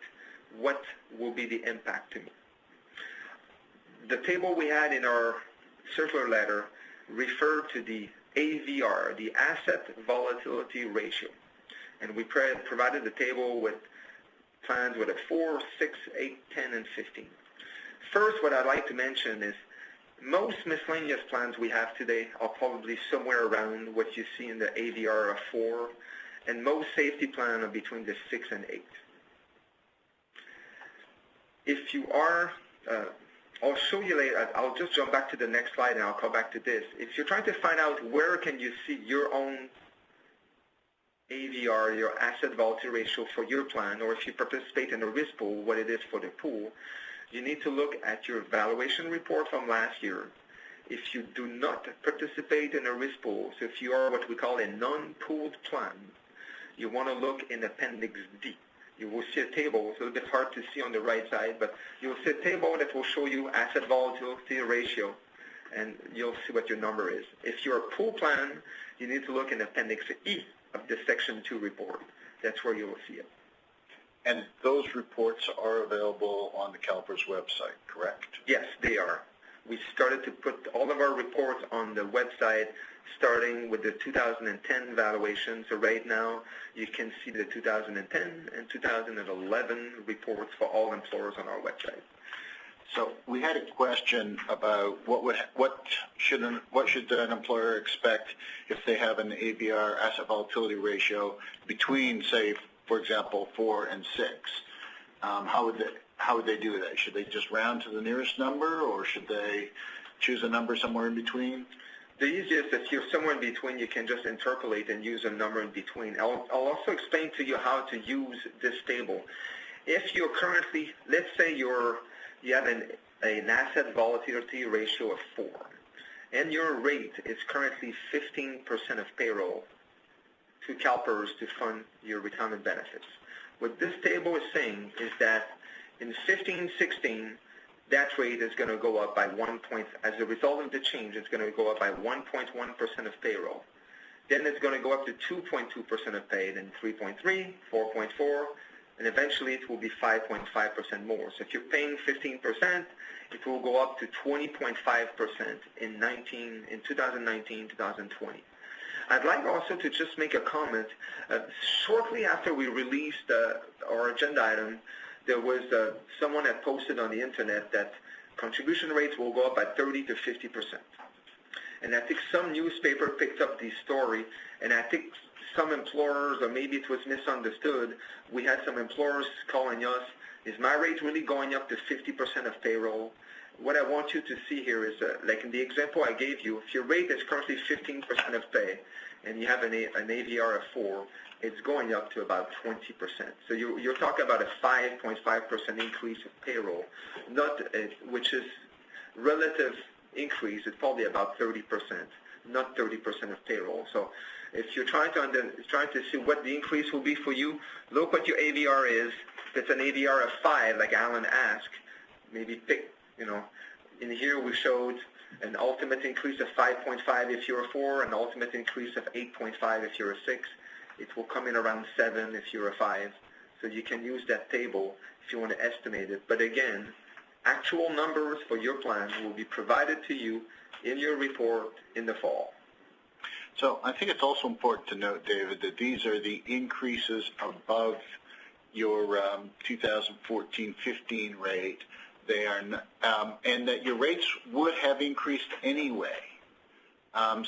what will be the impact to me, the table we had in our circular letter referred to the AVR, the Asset Volatility Ratio. And we provided the table with plans with a 4, 6, 8, 10, and 15. First, what I'd like to mention is most miscellaneous plans we have today are probably somewhere around what you see in the AVR of 4, and most safety plans are between the 6 and 8. If you are, I'll show you later, I'll just jump back to the next slide and I'll come back to this. If you're trying to find out where can you see your own AVR, your asset volatility ratio for your plan, or if you participate in a risk pool, what it is for the pool, you need to look at your valuation report from last year. If you do not participate in a risk pool, so if you are what we call a non-pooled plan, you want to look in Appendix D. You will see a table. It's a little bit hard to see on the right side, but you'll see a table that will show you asset volatility ratio, and you'll see what your number is. If you're a pool plan, you need to look in Appendix E of the Section 2 report. That's where you will see it. And those reports are available on the CalPERS website, correct? Yes, they are. We started to put all of our reports on the website, starting with the 2010 valuation. So right now, you can see the 2010 and 2011 reports for all employers on our website. So we had a question about what should an employer expect if they have an AVR, asset volatility ratio, between, say, for example, 4 and 6. How would they do that? Should they just round to the nearest number, or should they choose a number somewhere in between? The easiest, if you're somewhere in between, you can just interpolate and use a number in between. I'll also explain to you how to use this table. If you're currently, let's say you have an asset volatility ratio of 4, and your rate is currently 15% of payroll to CalPERS to fund your retirement benefits. What this table is saying is that in 15-16, that rate is going to go up by as a result of the change, it's going to go up by 1.1% of payroll. Then it's going to go up to 2.2% of pay, then 3.3, 4.4, and eventually it will be 5.5% more. So if you're paying 15%, it will go up to 20.5% in 2019, 2020. I'd like also to just make a comment. Shortly after we released our agenda item, there was someone that posted on the internet that contribution rates will go up by 30 to 50%. And I think some newspaper picked up the story, and I think some employers, or maybe it was misunderstood, we had some employers calling us, is my rate really going up to 50% of payroll? What I want you to see here is, like in the example I gave you, if your rate is currently 15% of pay, and you have an AVR of 4, it's going up to about 20%. So you're talking about a 5.5% increase of payroll, which is relative increase. It's probably about 30%, not 30% of payroll. So if you're trying to see what the increase will be for you, look what your AVR is. If it's an AVR of 5, like Alan asked, maybe pick. In here we showed an ultimate increase of 5.5 if you're a 4, an ultimate increase of 8.5 if you're a 6. It will come in around 7 if you're a 5. So you can use that table if you want to estimate it. But again, actual numbers for your plan will be provided to you in your report in the fall. So I think it's also important to note, David, that these are the increases above your 2014-15 rate. They are, and that your rates would have increased anyway.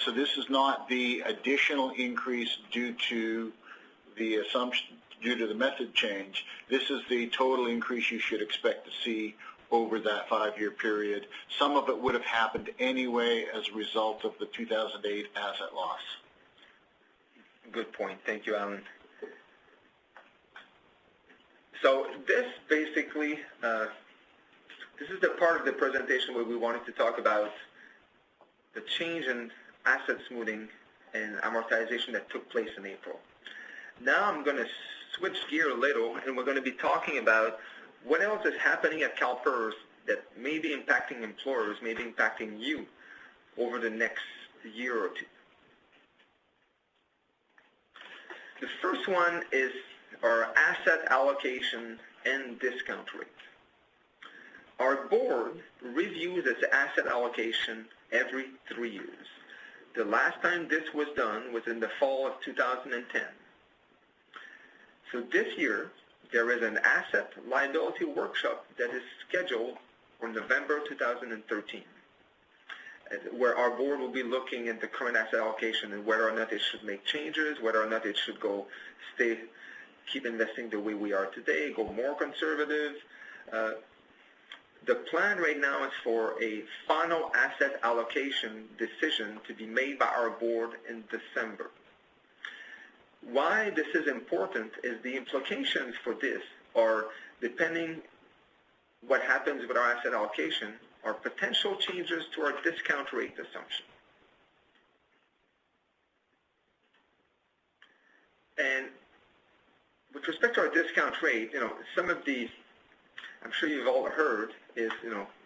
So this is not the additional increase due to the method change. This is the total increase you should expect to see over that 5-year period. Some of it would have happened anyway as a result of the 2008 asset loss. Good point. Thank you, Alan. So this basically, this is the part of the presentation where we wanted to talk about the change in asset smoothing and amortization that took place in April. Now I'm going to switch gear a little, and we're going to be talking about what else is happening at CalPERS that may be impacting employers, may be impacting you over the next year or two. The first one is our asset allocation and discount rate. Our board reviews its asset allocation every 3 years. The last time this was done was in the fall of 2010. So this year, there is an asset liability workshop that is scheduled for November 2013, where our board will be looking at the current asset allocation and whether or not it should make changes, whether or not it should keep investing the way we are today, go more conservative. The plan right now is for a final asset allocation decision to be made by our board in December. Why this is important is the implications for this are, depending what happens with our asset allocation, are potential changes to our discount rate assumption. And with respect to our discount rate, some of the, I'm sure you've all heard, is,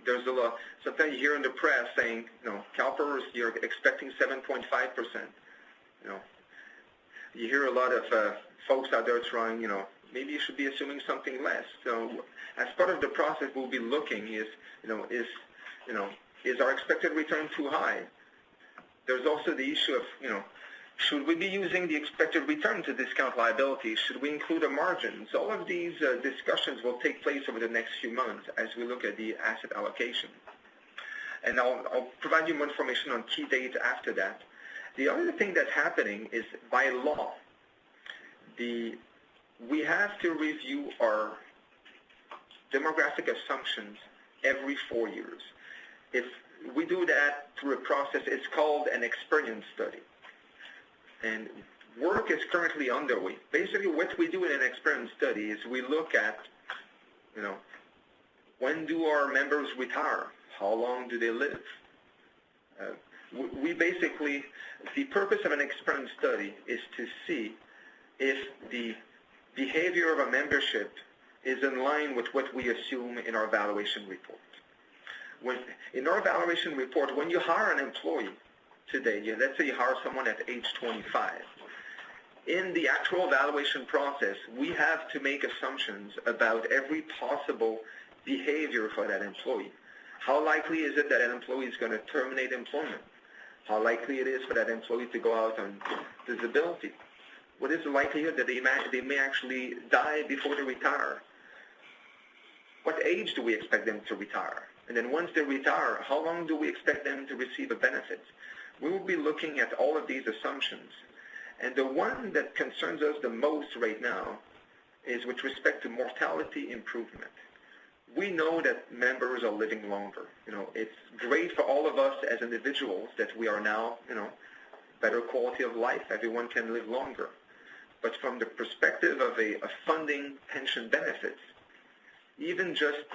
there's a lot, sometimes you hear in the press saying, CalPERS, you're expecting 7.5%. you hear a lot of folks out there trying, maybe you should be assuming something less. So as part of the process, we'll be looking is our expected return too high? There's also the issue of, should we be using the expected return to discount liability? Should we include a margin? So all of these discussions will take place over the next few months as we look at the asset allocation. And I'll provide you more information on key dates after that. The other thing that's happening is by law, we have to review our demographic assumptions every 4 years. If we do that through a process, it's called an experience study. And work is currently underway. Basically, what we do in an experience study is we look at, when do our members retire? How long do they live? The purpose of an experience study is to see if the behavior of a membership is in line with what we assume in our valuation report. In our valuation report, when you hire an employee today, let's say you hire someone at age 25, in the actual valuation process, we have to make assumptions about every possible behavior for that employee. How likely is it that an employee is going to terminate employment? How likely it is for that employee to go out on disability? What is the likelihood that they may actually die before they retire? What age do we expect them to retire? And then once they retire, how long do we expect them to receive a benefit? We will be looking at all of these assumptions. And the one that concerns us the most right now is with respect to mortality improvement. We know that members are living longer. It's great for all of us as individuals that we are now, better quality of life. Everyone can live longer. But from the perspective of a funding pension benefits, even just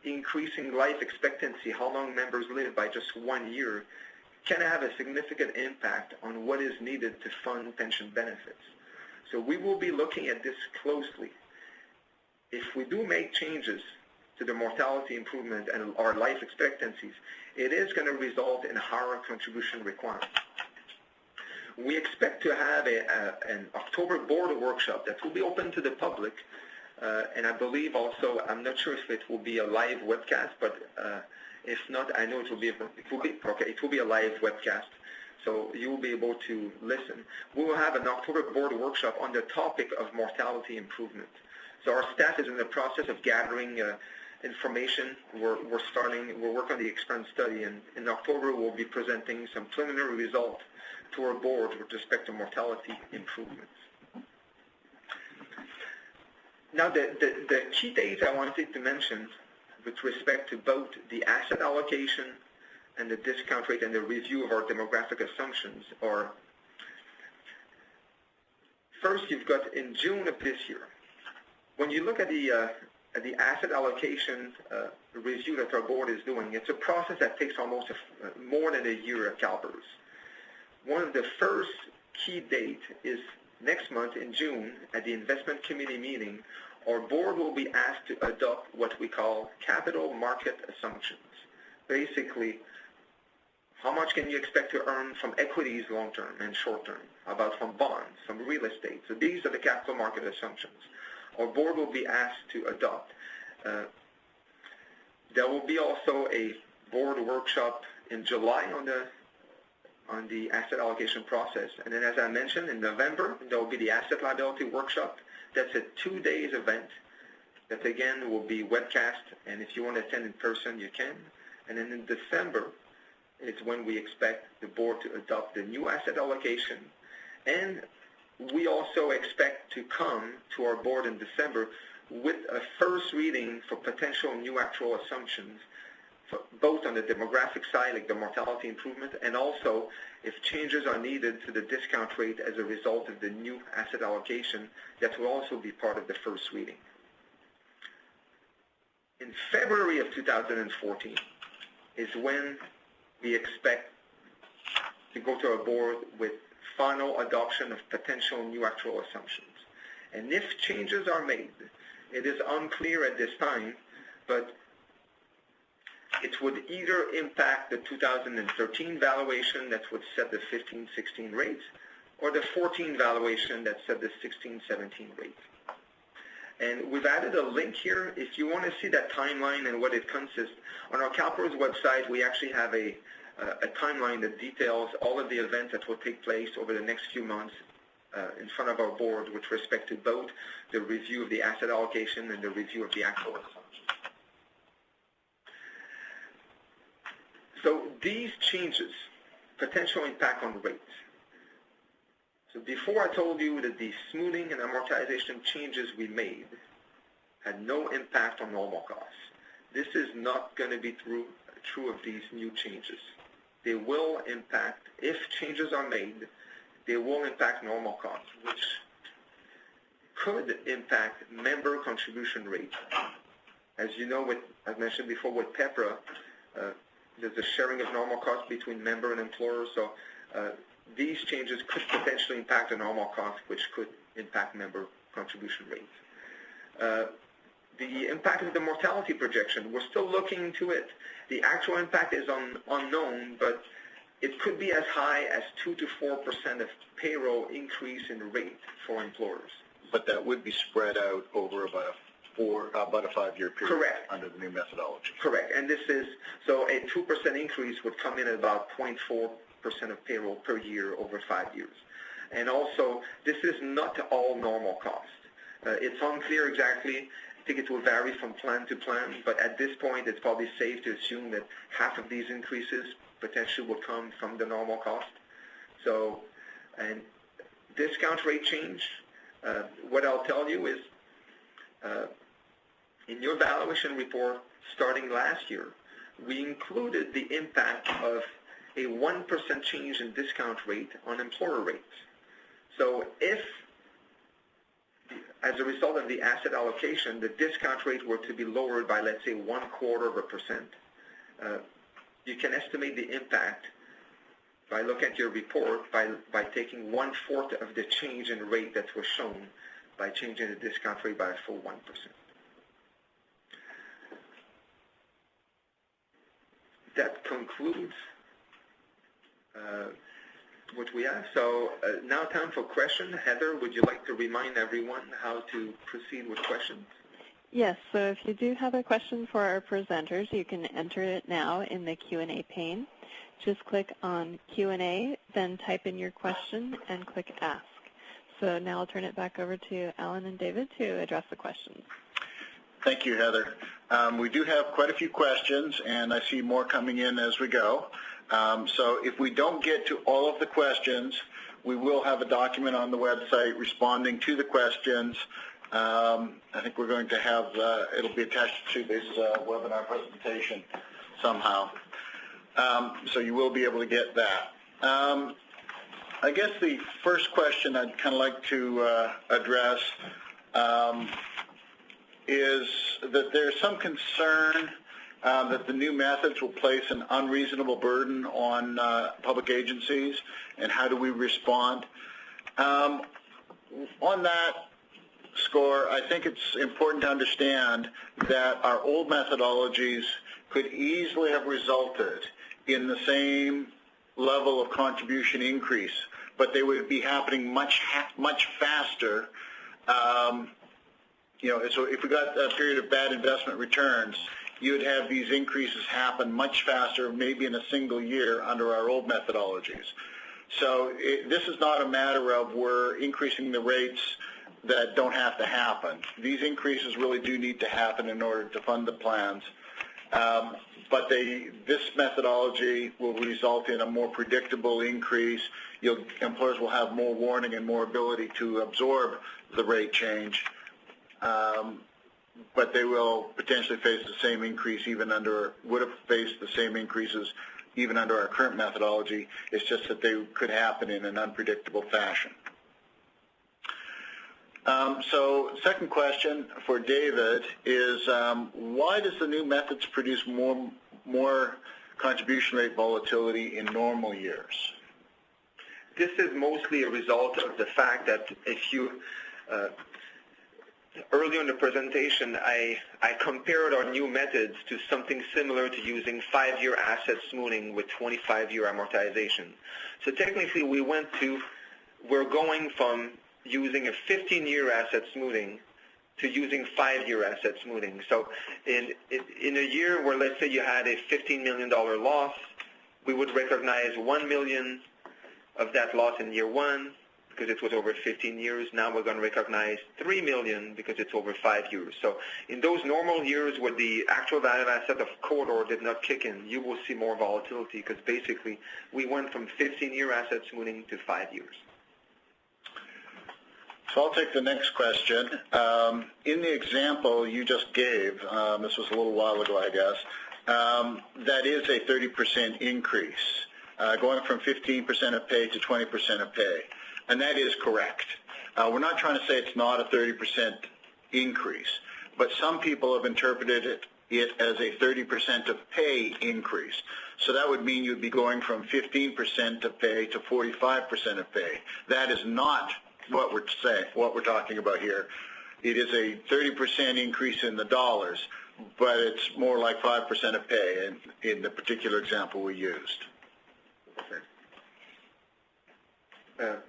increasing life expectancy, how long members live by just 1 year, can have a significant impact on what is needed to fund pension benefits. So we will be looking at this closely. If we do make changes to the mortality improvement and our life expectancies, it is going to result in higher contribution requirements. We expect to have an October board workshop that will be open to the public, and I believe also, I'm not sure if it will be a live webcast, but if not, I know it will be a live webcast, so you will be able to listen. We will have an October board workshop on the topic of mortality improvement. So our staff is in the process of gathering information. We're working on the experience study, and in October we'll be presenting some preliminary results to our board with respect to mortality improvements. Now, the key dates I wanted to mention with respect to both the asset allocation and the discount rate and the review of our demographic assumptions are, first, you've got in June of this year. When you look at the asset allocation review that our board is doing, it's a process that takes almost more than a year at CalPERS. One of the first key dates is next month in June at the investment committee meeting. Our board will be asked to adopt what we call capital market assumptions. Basically, how much can you expect to earn from equities long-term and short-term? How about from bonds, from real estate? So these are the capital market assumptions. Our board will be asked to adopt. There will be also a board workshop in July on the asset allocation process. And then, as I mentioned, in November, there will be the asset liability workshop. That's a 2-day event that, again, will be webcast. And if you want to attend in person, you can. And then in December, it's when we expect the board to adopt the new asset allocation. And we also expect to come to our board in December with a first reading for potential new actual assumptions, both on the demographic side, like the mortality improvement, and also if changes are needed to the discount rate as a result of the new asset allocation, that will also be part of the first reading. In February of 2014 is when we expect to go to our board with final adoption of potential new actual assumptions. And if changes are made, it is unclear at this time, but it would either impact the 2013 valuation that would set the 15-16 rates, or the 14 valuation that set the 16-17 rate. And we've added a link here. If you want to see that timeline and what it consists, on our CalPERS website, we actually have a timeline that details all of the events that will take place over the next few months in front of our board with respect to both the review of the asset allocation and the review of the actual assumptions. So these changes, potential impact on rates. So before I told you that the smoothing and amortization changes we made had no impact on normal costs. This is not going to be true of these new changes. They will impact, if changes are made, they will impact normal costs, which could impact member contribution rate. As you know, I've mentioned before with PEPRA, there's a sharing of normal costs between member and employer, so these changes could potentially impact the normal cost, which could impact member contribution rates. The impact of the mortality projection, we're still looking into it. The actual impact is unknown, but it could be as high as 2 to 4% of payroll increase in rate for employers. But that would be spread out over about a 5-year period. Correct. Under the new methodology. Correct. And this is, so a 2% increase would come in at about 0.4% of payroll per year over 5 years. And also, this is not all normal cost. It's unclear exactly. I think it will vary from plan to plan, but at this point, it's probably safe to assume that half of these increases potentially will come from the normal cost. So, and discount rate change, what I'll tell you is, in your valuation report starting last year, we included the impact of a 1% change in discount rate on employer rates. So if, as a result of the asset allocation, the discount rate were to be lowered by, let's say, 0.25%, you can estimate the impact by looking at your report by taking 1/4 of the change in rate that was shown by changing the discount rate by a full 1%. That concludes what we have. So now time for questions. Heather, would you like to remind everyone how to proceed with questions? Yes, so if you do have a question for our presenters, you can enter it now in the Q&A pane. Just click on Q&A, then type in your question and click Ask. So now I'll turn it back over to Alan and David to address the questions. Thank you, Heather. We do have quite a few questions, and I see more coming in as we go. So if we don't get to all of the questions, we will have a document on the website responding to the questions. I think we're going to have, it'll be attached to this webinar presentation somehow. So you will be able to get that. I guess the first question I'd kind of like to address is that there's some concern that the new methods will place an unreasonable burden on public agencies, and how do we respond? On that score, I think it's important to understand that our old methodologies could easily have resulted in the same level of contribution increase, but they would be happening much faster. So if we got a period of bad investment returns, you would have these increases happen much faster, maybe in a single year under our old methodologies. So this is not a matter of we're increasing the rates that don't have to happen. These increases really do need to happen in order to fund the plans. But this methodology will result in a more predictable increase. Employers will have more warning and more ability to absorb the rate change. But they will potentially face the same increase would have faced the same increases even under our current methodology. It's just that they could happen in an unpredictable fashion. So second question for David is, why does the new methods produce more contribution rate volatility in normal years? This is mostly a result of the fact that if you earlier in the presentation, I compared our new methods to something similar to using 5-year asset smoothing with 25-year amortization. So technically, we went to we're going from using a 15-year asset smoothing to using 5-year asset smoothing. So in a year where, let's say, you had a $15 million loss, we would recognize $1 million of that loss in year 1 because it was over 15 years. Now we're going to recognize $3 million because it's over 5 years. So in those normal years where the actual value of asset of corridor did not kick in, you will see more volatility because basically we went from 15-year asset smoothing to 5 years. So I'll take the next question. In the example you just gave, this was a little while ago, I guess, that is a 30% increase, going from 15% of pay to 20% of pay. And that is correct. We're not trying to say it's not a 30% increase, but some people have interpreted it as a 30% of pay increase. So that would mean you'd be going from 15% of pay to 45% of pay. That is not what we're saying, what we're talking about here. It is a 30% increase in the dollars, but it's more like 5% of pay in the particular example we used. Alan,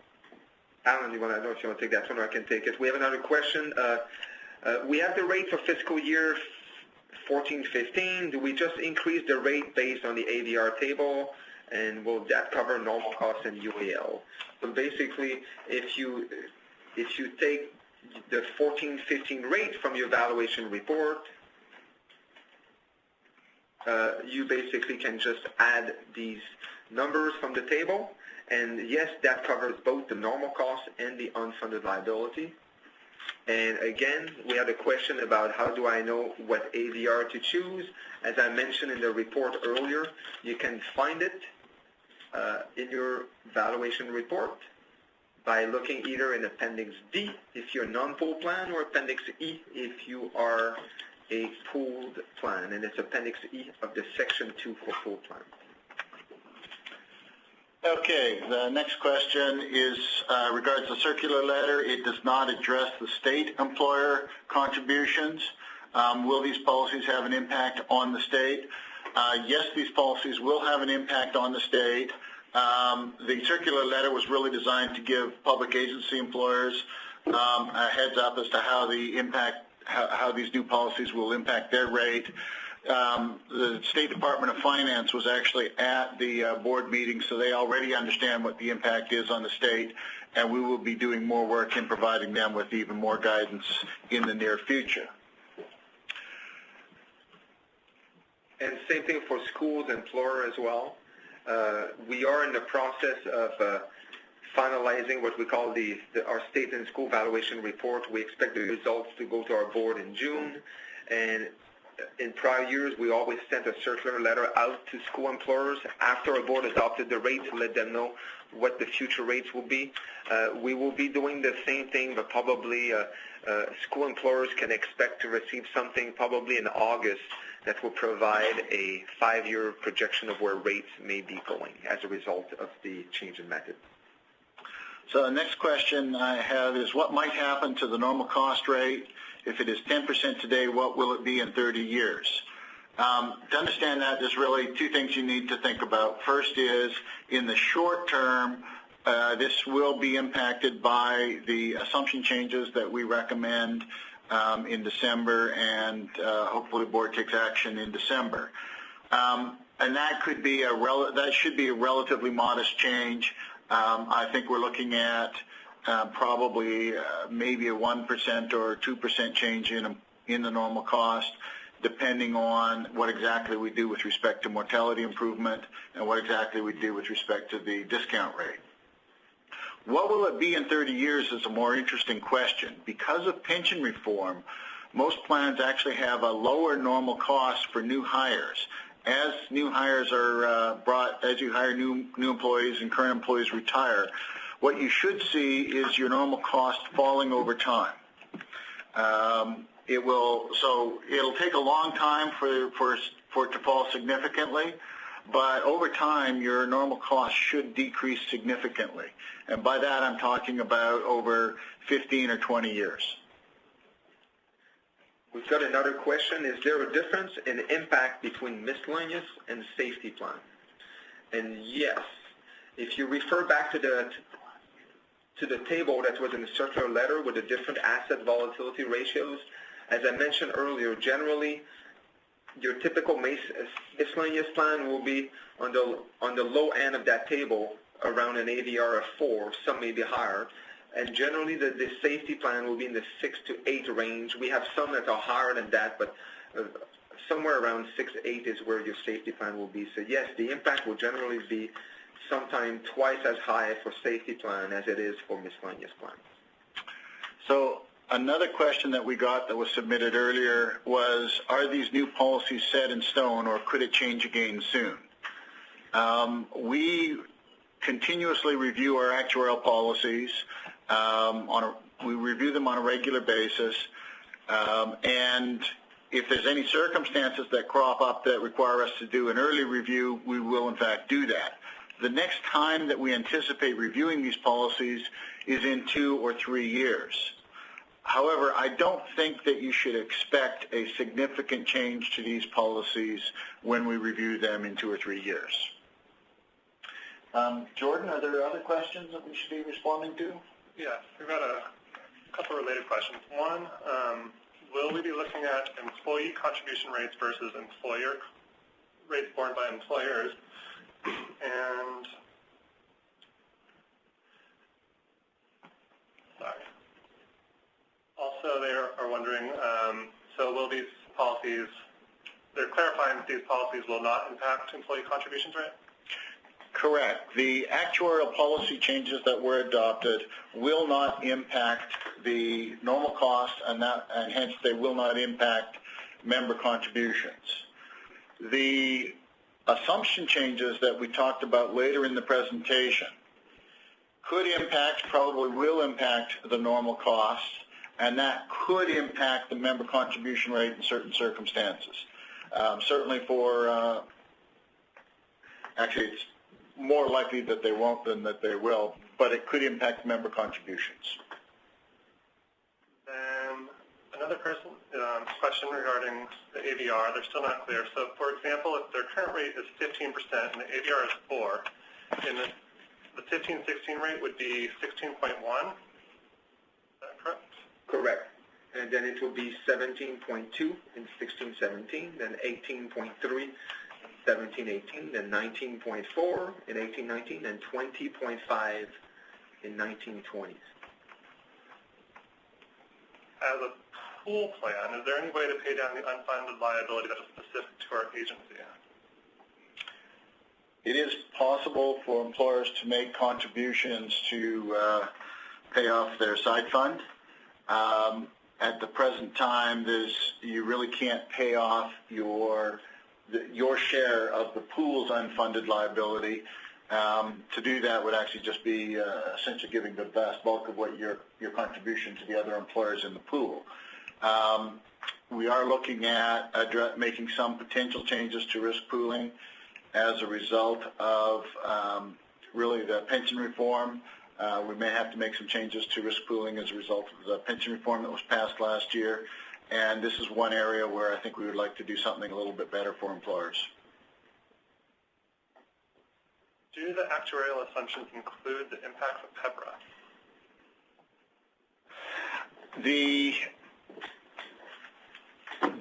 I don't know if you want to take that one or I can take it. We have another question. We have the rate for fiscal year 14-15. Do we just increase the rate based on the ADR table? And will that cover normal costs and UAL? So basically, if you take the 14-15 rate from your valuation report, you basically can just add these numbers from the table. And yes, that covers both the normal cost and the unfunded liability. And again, we had a question about how do I know what ADR to choose. As I mentioned in the report earlier, you can find it in your valuation report by looking either in Appendix D if you're a non-pool plan or Appendix E if you are a pooled plan. And it's Appendix E of the Section 2 for pool plan. Okay, the next question is regards the circular letter. It does not address the state employer contributions. Will these policies have an impact on the state? Yes, these policies will have an impact on the state. The circular letter was really designed to give public agency employers a heads up as to how how these new policies will impact their rate. The State Department of Finance was actually at the board meeting, so they already understand what the impact is on the state, and we will be doing more work in providing them with even more guidance in the near future. And same thing for schools and employer as well. We are in the process of finalizing what we call our state and school valuation report. We expect the results to go to our board in June, and in prior years, we always sent a circular letter out to school employers after our board adopted the rates to let them know what the future rates will be. We will be doing the same thing, but probably school employers can expect to receive something probably in August that will provide a 5-year projection of where rates may be going as a result of the change in method. So the next question I have is, what might happen to the normal cost rate? If it is 10% today, what will it be in 30 years? To understand that, there's really two things you need to think about. First is, in the short term, this will be impacted by the assumption changes that we recommend in December, and hopefully the board takes action in December. And that could be that should be a relatively modest change. I think we're looking at probably maybe a 1% or 2% change in the normal cost, depending on what exactly we do with respect to mortality improvement and what exactly we do with respect to the discount rate. What will it be in 30 years is a more interesting question. Because of pension reform, most plans actually have a lower normal cost for new hires. As new hires are as you hire new employees and current employees retire, what you should see is your normal cost falling over time. It'll take a long time for it to fall significantly, but over time your normal cost should decrease significantly. And by that I'm talking about over 15 or 20 years. We've got another question. Is there a difference in impact between miscellaneous and safety plan? And yes, if you refer back to to the table that was in the circular letter with the different asset volatility ratios. As I mentioned earlier, generally, your typical miscellaneous plan will be on the low end of that table, around an AVR of 4, some may be higher. And generally, the safety plan will be in the 6 to 8 range. We have some that are higher than that, but somewhere around 6 to 8 is where your safety plan will be. So yes, the impact will generally be sometimes twice as high for safety plan as it is for miscellaneous plan. So another question that we got that was submitted earlier was, are these new policies set in stone, or could it change again soon? We continuously review our actuarial policies. We review them on a regular basis, and if there's any circumstances that crop up that require us to do an early review, we will in fact do that. The next time that we anticipate reviewing these policies is in 2 or 3 years. However, I don't think that you should expect a significant change to these policies when we review them in 2 or 3 years. Jordan, are there other questions that we should be responding to? Yes, we've got a couple related questions. One, will we be looking at employee contribution rates versus employer rates borne by employers? And also they are wondering, so will these policies, they're clarifying that these policies will not impact employee contributions rate? Correct. The actuarial policy changes that were adopted will not impact the normal cost, and hence they will not impact member contributions. The assumption changes that we talked about later in the presentation could impact, probably will impact the normal costs, and that could impact the member contribution rate in certain circumstances. Certainly for, actually it's more likely that they won't than that they will, but it could impact member contributions. Then another question regarding the AVR, they're still not clear. So for example, if their current rate is 15% and the AVR is 4, then the 15-16 rate would be 16.1, is that correct? Correct. And then it will be 17.2 in 16-17, then 18.3 17-18, then 19.4 in 18-19, and 20.5 in 19-20. As a pool plan, is there any way to pay down the unfunded liability that is specific to our agency? It is possible for employers to make contributions to pay off their side fund. At the present time, you really can't pay off your share of the pool's unfunded liability. To do that would actually just be essentially giving the vast bulk of what your contribution to the other employers in the pool. We are looking at making some potential changes to risk pooling as a result of really the pension reform. We may have to make some changes to risk pooling as a result of the pension reform that was passed last year. And this is one area where I think we would like to do something a little bit better for employers. Do the actuarial assumptions include the impacts of PEPRA?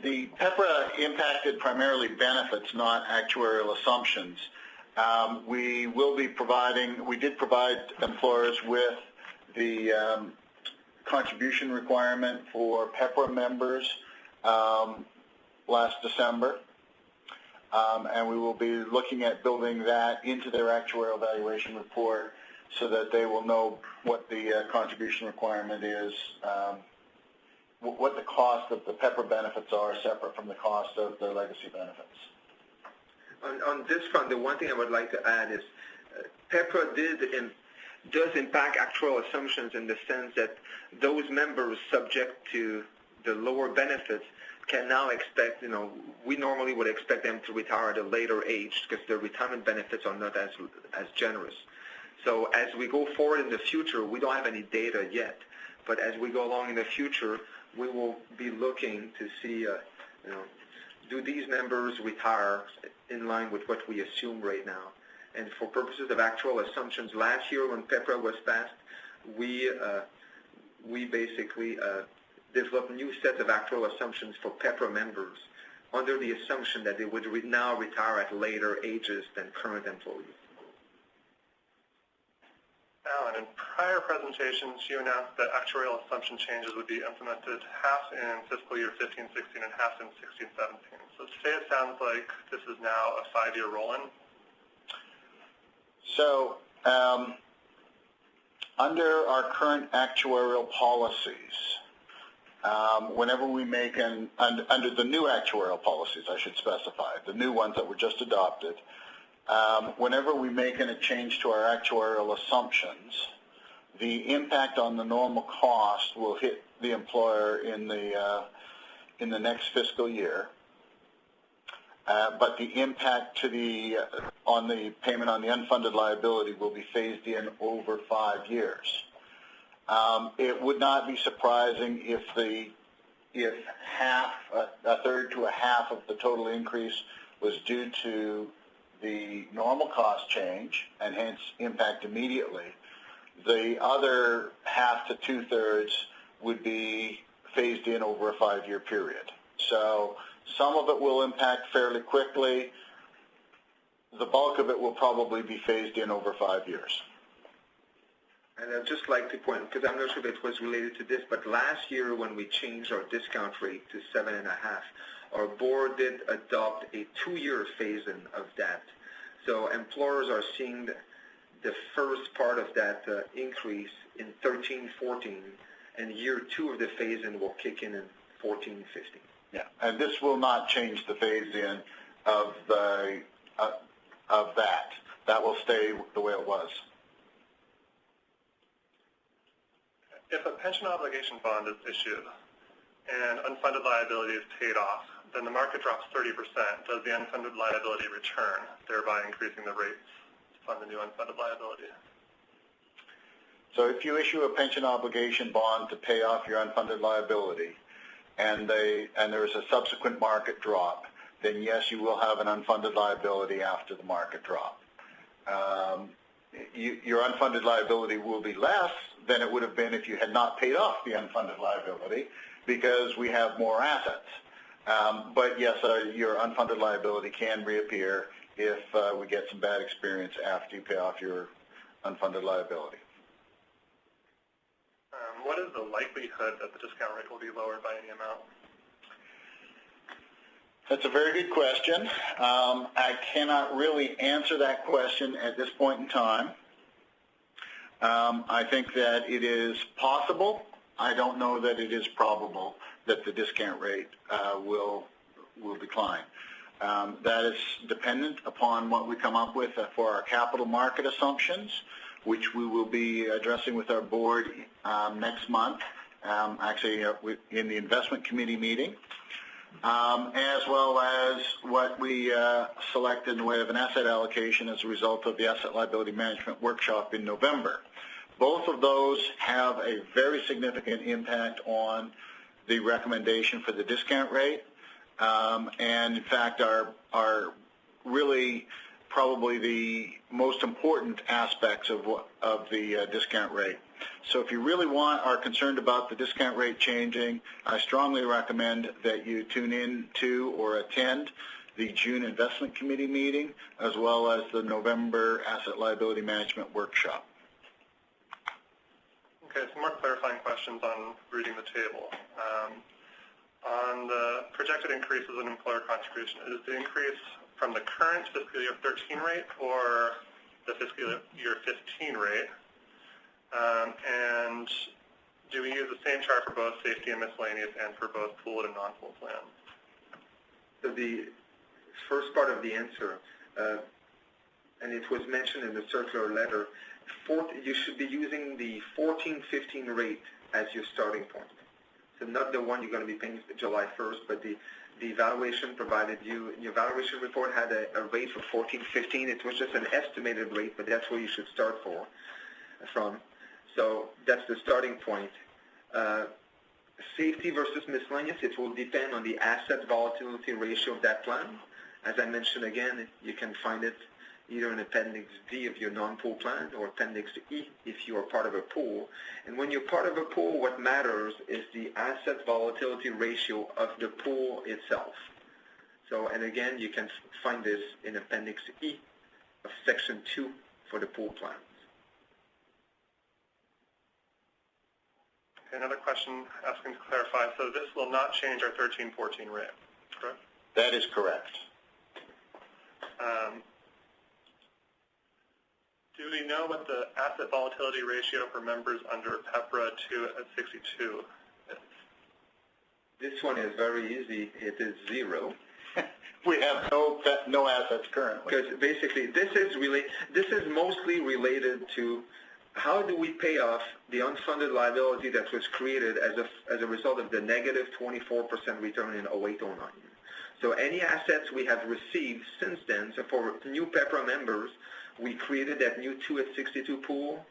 The PEPRA impacted primarily benefits, not actuarial assumptions. We did provide employers with the contribution requirement for PEPRA members last December, and we will be looking at building that into their actuarial valuation report so that they will know what the contribution requirement is, what the cost of the PEPRA benefits are separate from the cost of the legacy benefits. On this front, the one thing I would like to add is PEPRA does impact actuarial assumptions in the sense that those members subject to the lower benefits can now expect, we normally would expect them to retire at a later age because their retirement benefits are not as generous. So as we go forward in the future, we don't have any data yet, but as we go along in the future, we will be looking to see, do these members retire in line with what we assume right now? And for purposes of actual assumptions, last year when PEPRA was passed, we basically developed new sets of actuarial assumptions for PEPRA members under the assumption that they would now retire at later ages than current employees. Alan, in prior presentations, you announced that actuarial assumption changes would be implemented half in fiscal year 15-16 and half in 16-17. So today it sounds like this is now a 5-year roll-in. So, under our current actuarial policies, whenever we make under the new actuarial policies, I should specify, the new ones that were just adopted, whenever we make a change to our actuarial assumptions, the impact on the normal cost will hit the employer in the next fiscal year. But the impact on the payment on the unfunded liability will be phased in over 5 years. It would not be surprising if a third to a half of the total increase was due to the normal cost change and hence impact immediately. The other half to 2/3 would be phased in over a 5-year period. So some of it will impact fairly quickly. The bulk of it will probably be phased in over 5 years. And I'd just like to point, because I'm not sure if it was related to this, but last year when we changed our discount rate to 7.5, our board did adopt a 2-year phase-in of that. So employers are seeing the first part of that increase in 13-14, and year 2 of the phase-in will kick in 14-15. Yeah, and this will not change the phase-in of that. That will stay the way it was. If a pension obligation bond is issued and unfunded liability is paid off, then the market drops 30%. Does the unfunded liability return, thereby increasing the rates to fund the new unfunded liability? So if you issue a pension obligation bond to pay off your unfunded liability and there's a subsequent market drop, then yes, you will have an unfunded liability after the market drop. Your unfunded liability will be less than it would have been if you had not paid off the unfunded liability because we have more assets. But yes, your unfunded liability can reappear if we get some bad experience after you pay off your unfunded liability. What is the likelihood that the discount rate will be lowered by any amount? That's a very good question. I cannot really answer that question at this point in time. I think that it is possible. I don't know that it is probable that the discount rate will decline. That is dependent upon what we come up with for our capital market assumptions, which we will be addressing with our board next month, actually in the investment committee meeting, as well as what we select in the way of an asset allocation as a result of the asset liability management workshop in November. Both of those have a very significant impact on the recommendation for the discount rate, and in fact are really probably the most important aspects of the discount rate. So if you really are concerned about the discount rate changing, I strongly recommend that you tune in to or attend the June Investment Committee meeting as well as the November Asset Liability Management Workshop. Okay, some more clarifying questions on reading the table. On the projected increases in employer contribution, is the increase from the current fiscal year 13 rate or the fiscal year 15 rate? And do we use the same chart for both safety and miscellaneous and for both pooled and non-pooled plans? So the first part of the answer, and it was mentioned in the circular letter, you should be using the 14-15 rate as your starting point. So not the one you're going to be paying July 1st, but the evaluation provided you, your evaluation report had a rate for 14-15. It was just an estimated rate, but that's where you should start from. So that's the starting point. Safety versus miscellaneous, it will depend on the asset volatility ratio of that plan. As I mentioned again, you can find it either in Appendix D if you're non-pool plan or Appendix E if you are part of a pool. And when you're part of a pool, what matters is the asset volatility ratio of the pool itself. So, and again, you can find this in Appendix E of Section 2 for the pool plans. Okay, another question asking to clarify. So this will not change our 13-14 rate, correct? That is correct. Do we know what the asset volatility ratio for members under PEPRA 2 at 62 is? This one is very easy. It is 0. We have no assets currently. Because basically, this is mostly related to how do we pay off the unfunded liability that was created as a result of the negative 24% return in 08-09. So any assets we have received since then, so for new PEPRA members, we created that new 2 at 62 pool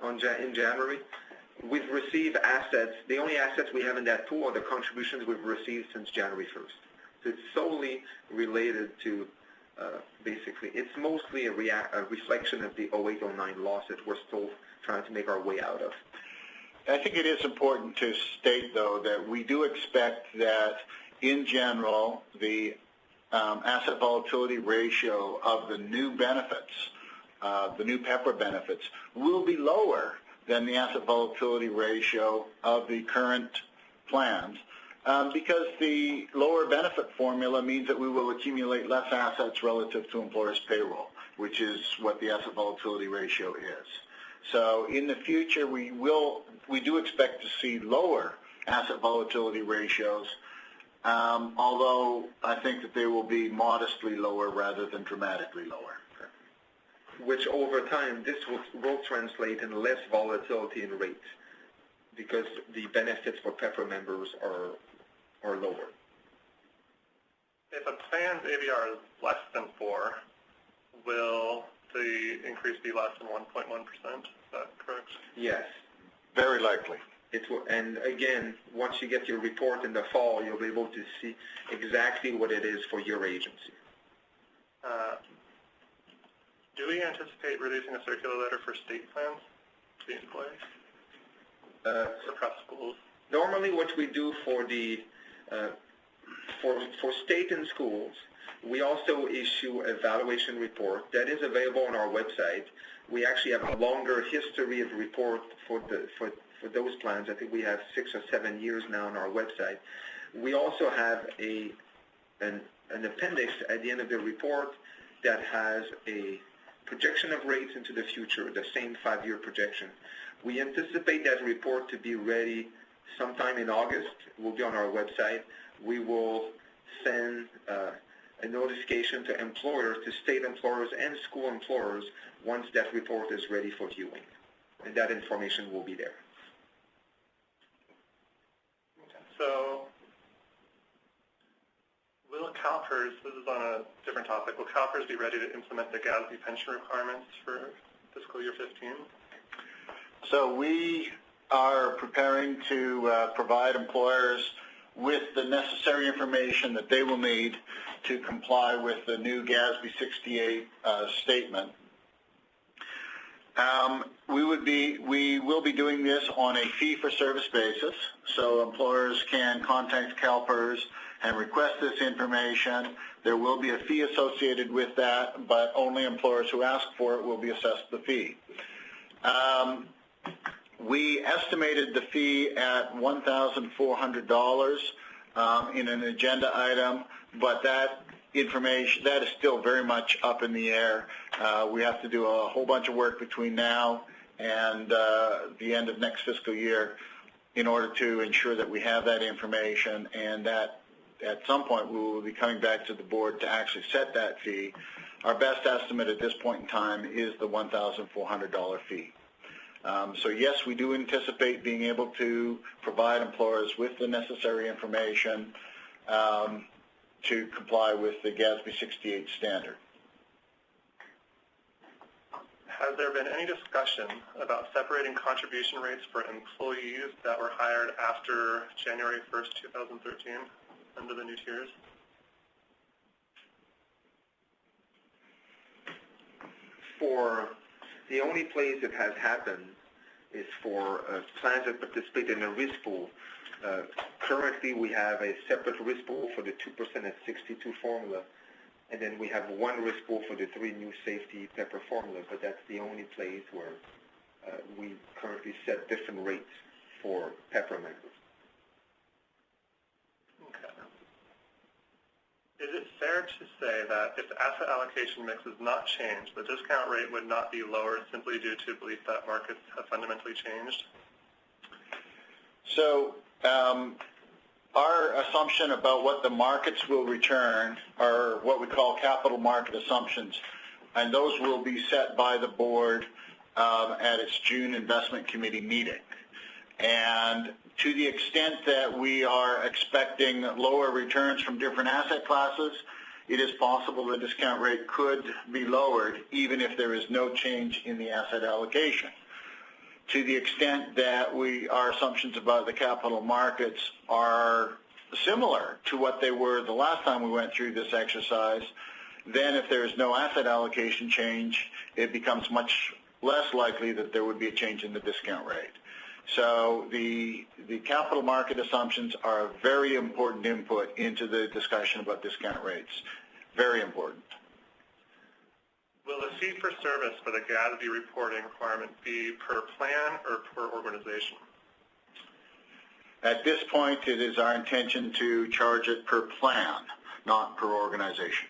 in January. We've received assets. The only assets we have in that pool are the contributions we've received since January 1st. So it's solely related to, basically, it's mostly a reflection of the 08-09 loss that we're still trying to make our way out of. I think it is important to state, though, that we do expect that, in general, the asset volatility ratio of the new benefits, the new PEPRA benefits, will be lower than the asset volatility ratio of the current plans, because the lower benefit formula means that we will accumulate less assets relative to employers' payroll, which is what the asset volatility ratio is. So in the future, we do expect to see lower asset volatility ratios, although I think that they will be modestly lower rather than dramatically lower. Which over time, this will translate in less volatility in rates because the benefits for PEPRA members are lower. If a plan's AVR is less than 4, will the increase be less than 1.1%? Is that correct? Yes. Very likely. It will, and again, once you get your report in the fall, you'll be able to see exactly what it is for your agency. Do we anticipate releasing a circular letter for state plans to the employees? For prep schools? Normally what we do for the for state and schools, we also issue a valuation report that is available on our website. We actually have a longer history of report for those plans. I think we have 6 or 7 years now on our website. We also have an appendix at the end of the report that has a projection of rates into the future, the same 5-year projection. We anticipate that report to be ready sometime in August. It will be on our website. We will send a notification to employers, to state employers and school employers, once that report is ready for viewing. And that information will be there. Okay. So, will CalPERS, this is on a different topic, will CalPERS be ready to implement the GASB pension requirements for fiscal year 15? So we are preparing to provide employers with the necessary information that they will need to comply with the new GASB 68 statement. We will be doing this on a fee-for-service basis, so employers can contact CalPERS and request this information. There will be a fee associated with that, but only employers who ask for it will be assessed the fee. We estimated the fee at $1,400 in an agenda item, but that information, that is still very much up in the air. We have to do a whole bunch of work between now and the end of next fiscal year in order to ensure that we have that information, and that at some point we will be coming back to the board to actually set that fee. Our best estimate at this point in time is the $1,400 fee. So yes, we do anticipate being able to provide employers with the necessary information to comply with the GASB 68 standard. Has there been any discussion about separating contribution rates for employees that were hired after January 1st, 2013 under the new tiers? the only place it has happened is for plans that participate in a risk pool. Currently, we have a separate risk pool for the 2% at 62 formula, and then we have one risk pool for the 3 new safety PEPR formula, but that's the only place where we currently set different rates for PEPR members. Okay. Is it fair to say that if the asset allocation mix is not changed, the discount rate would not be lower simply due to belief that markets have fundamentally changed? So our assumption about what the markets will return are what we call capital market assumptions, and those will be set by the board at its June investment committee meeting. And to the extent that we are expecting lower returns from different asset classes, it is possible the discount rate could be lowered even if there is no change in the asset allocation. To the extent that our assumptions about the capital markets are similar to what they were the last time we went through this exercise, then if there is no asset allocation change, it becomes much less likely that there would be a change in the discount rate. So the capital market assumptions are a very important input into the discussion about discount rates. Very important. Will the fee for service for the GASB reporting requirement be per plan or per organization? At this point, it is our intention to charge it per plan, not per organization.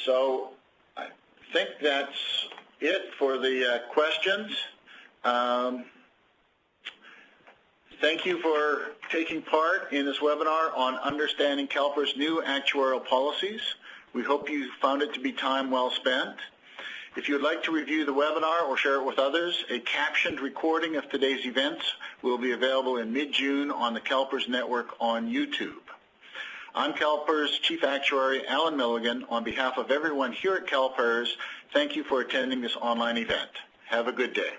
So I think that's it for the questions. Thank you for taking part in this webinar on understanding CalPERS' new actuarial policies. We hope you found it to be time well spent. If you would like to review the webinar or share it with others, a captioned recording of today's events will be available in mid-June on the CalPERS network on YouTube. I'm CalPERS Chief Actuary Alan Milligan. On behalf of everyone here at CalPERS, thank you for attending this online event. Have a good day.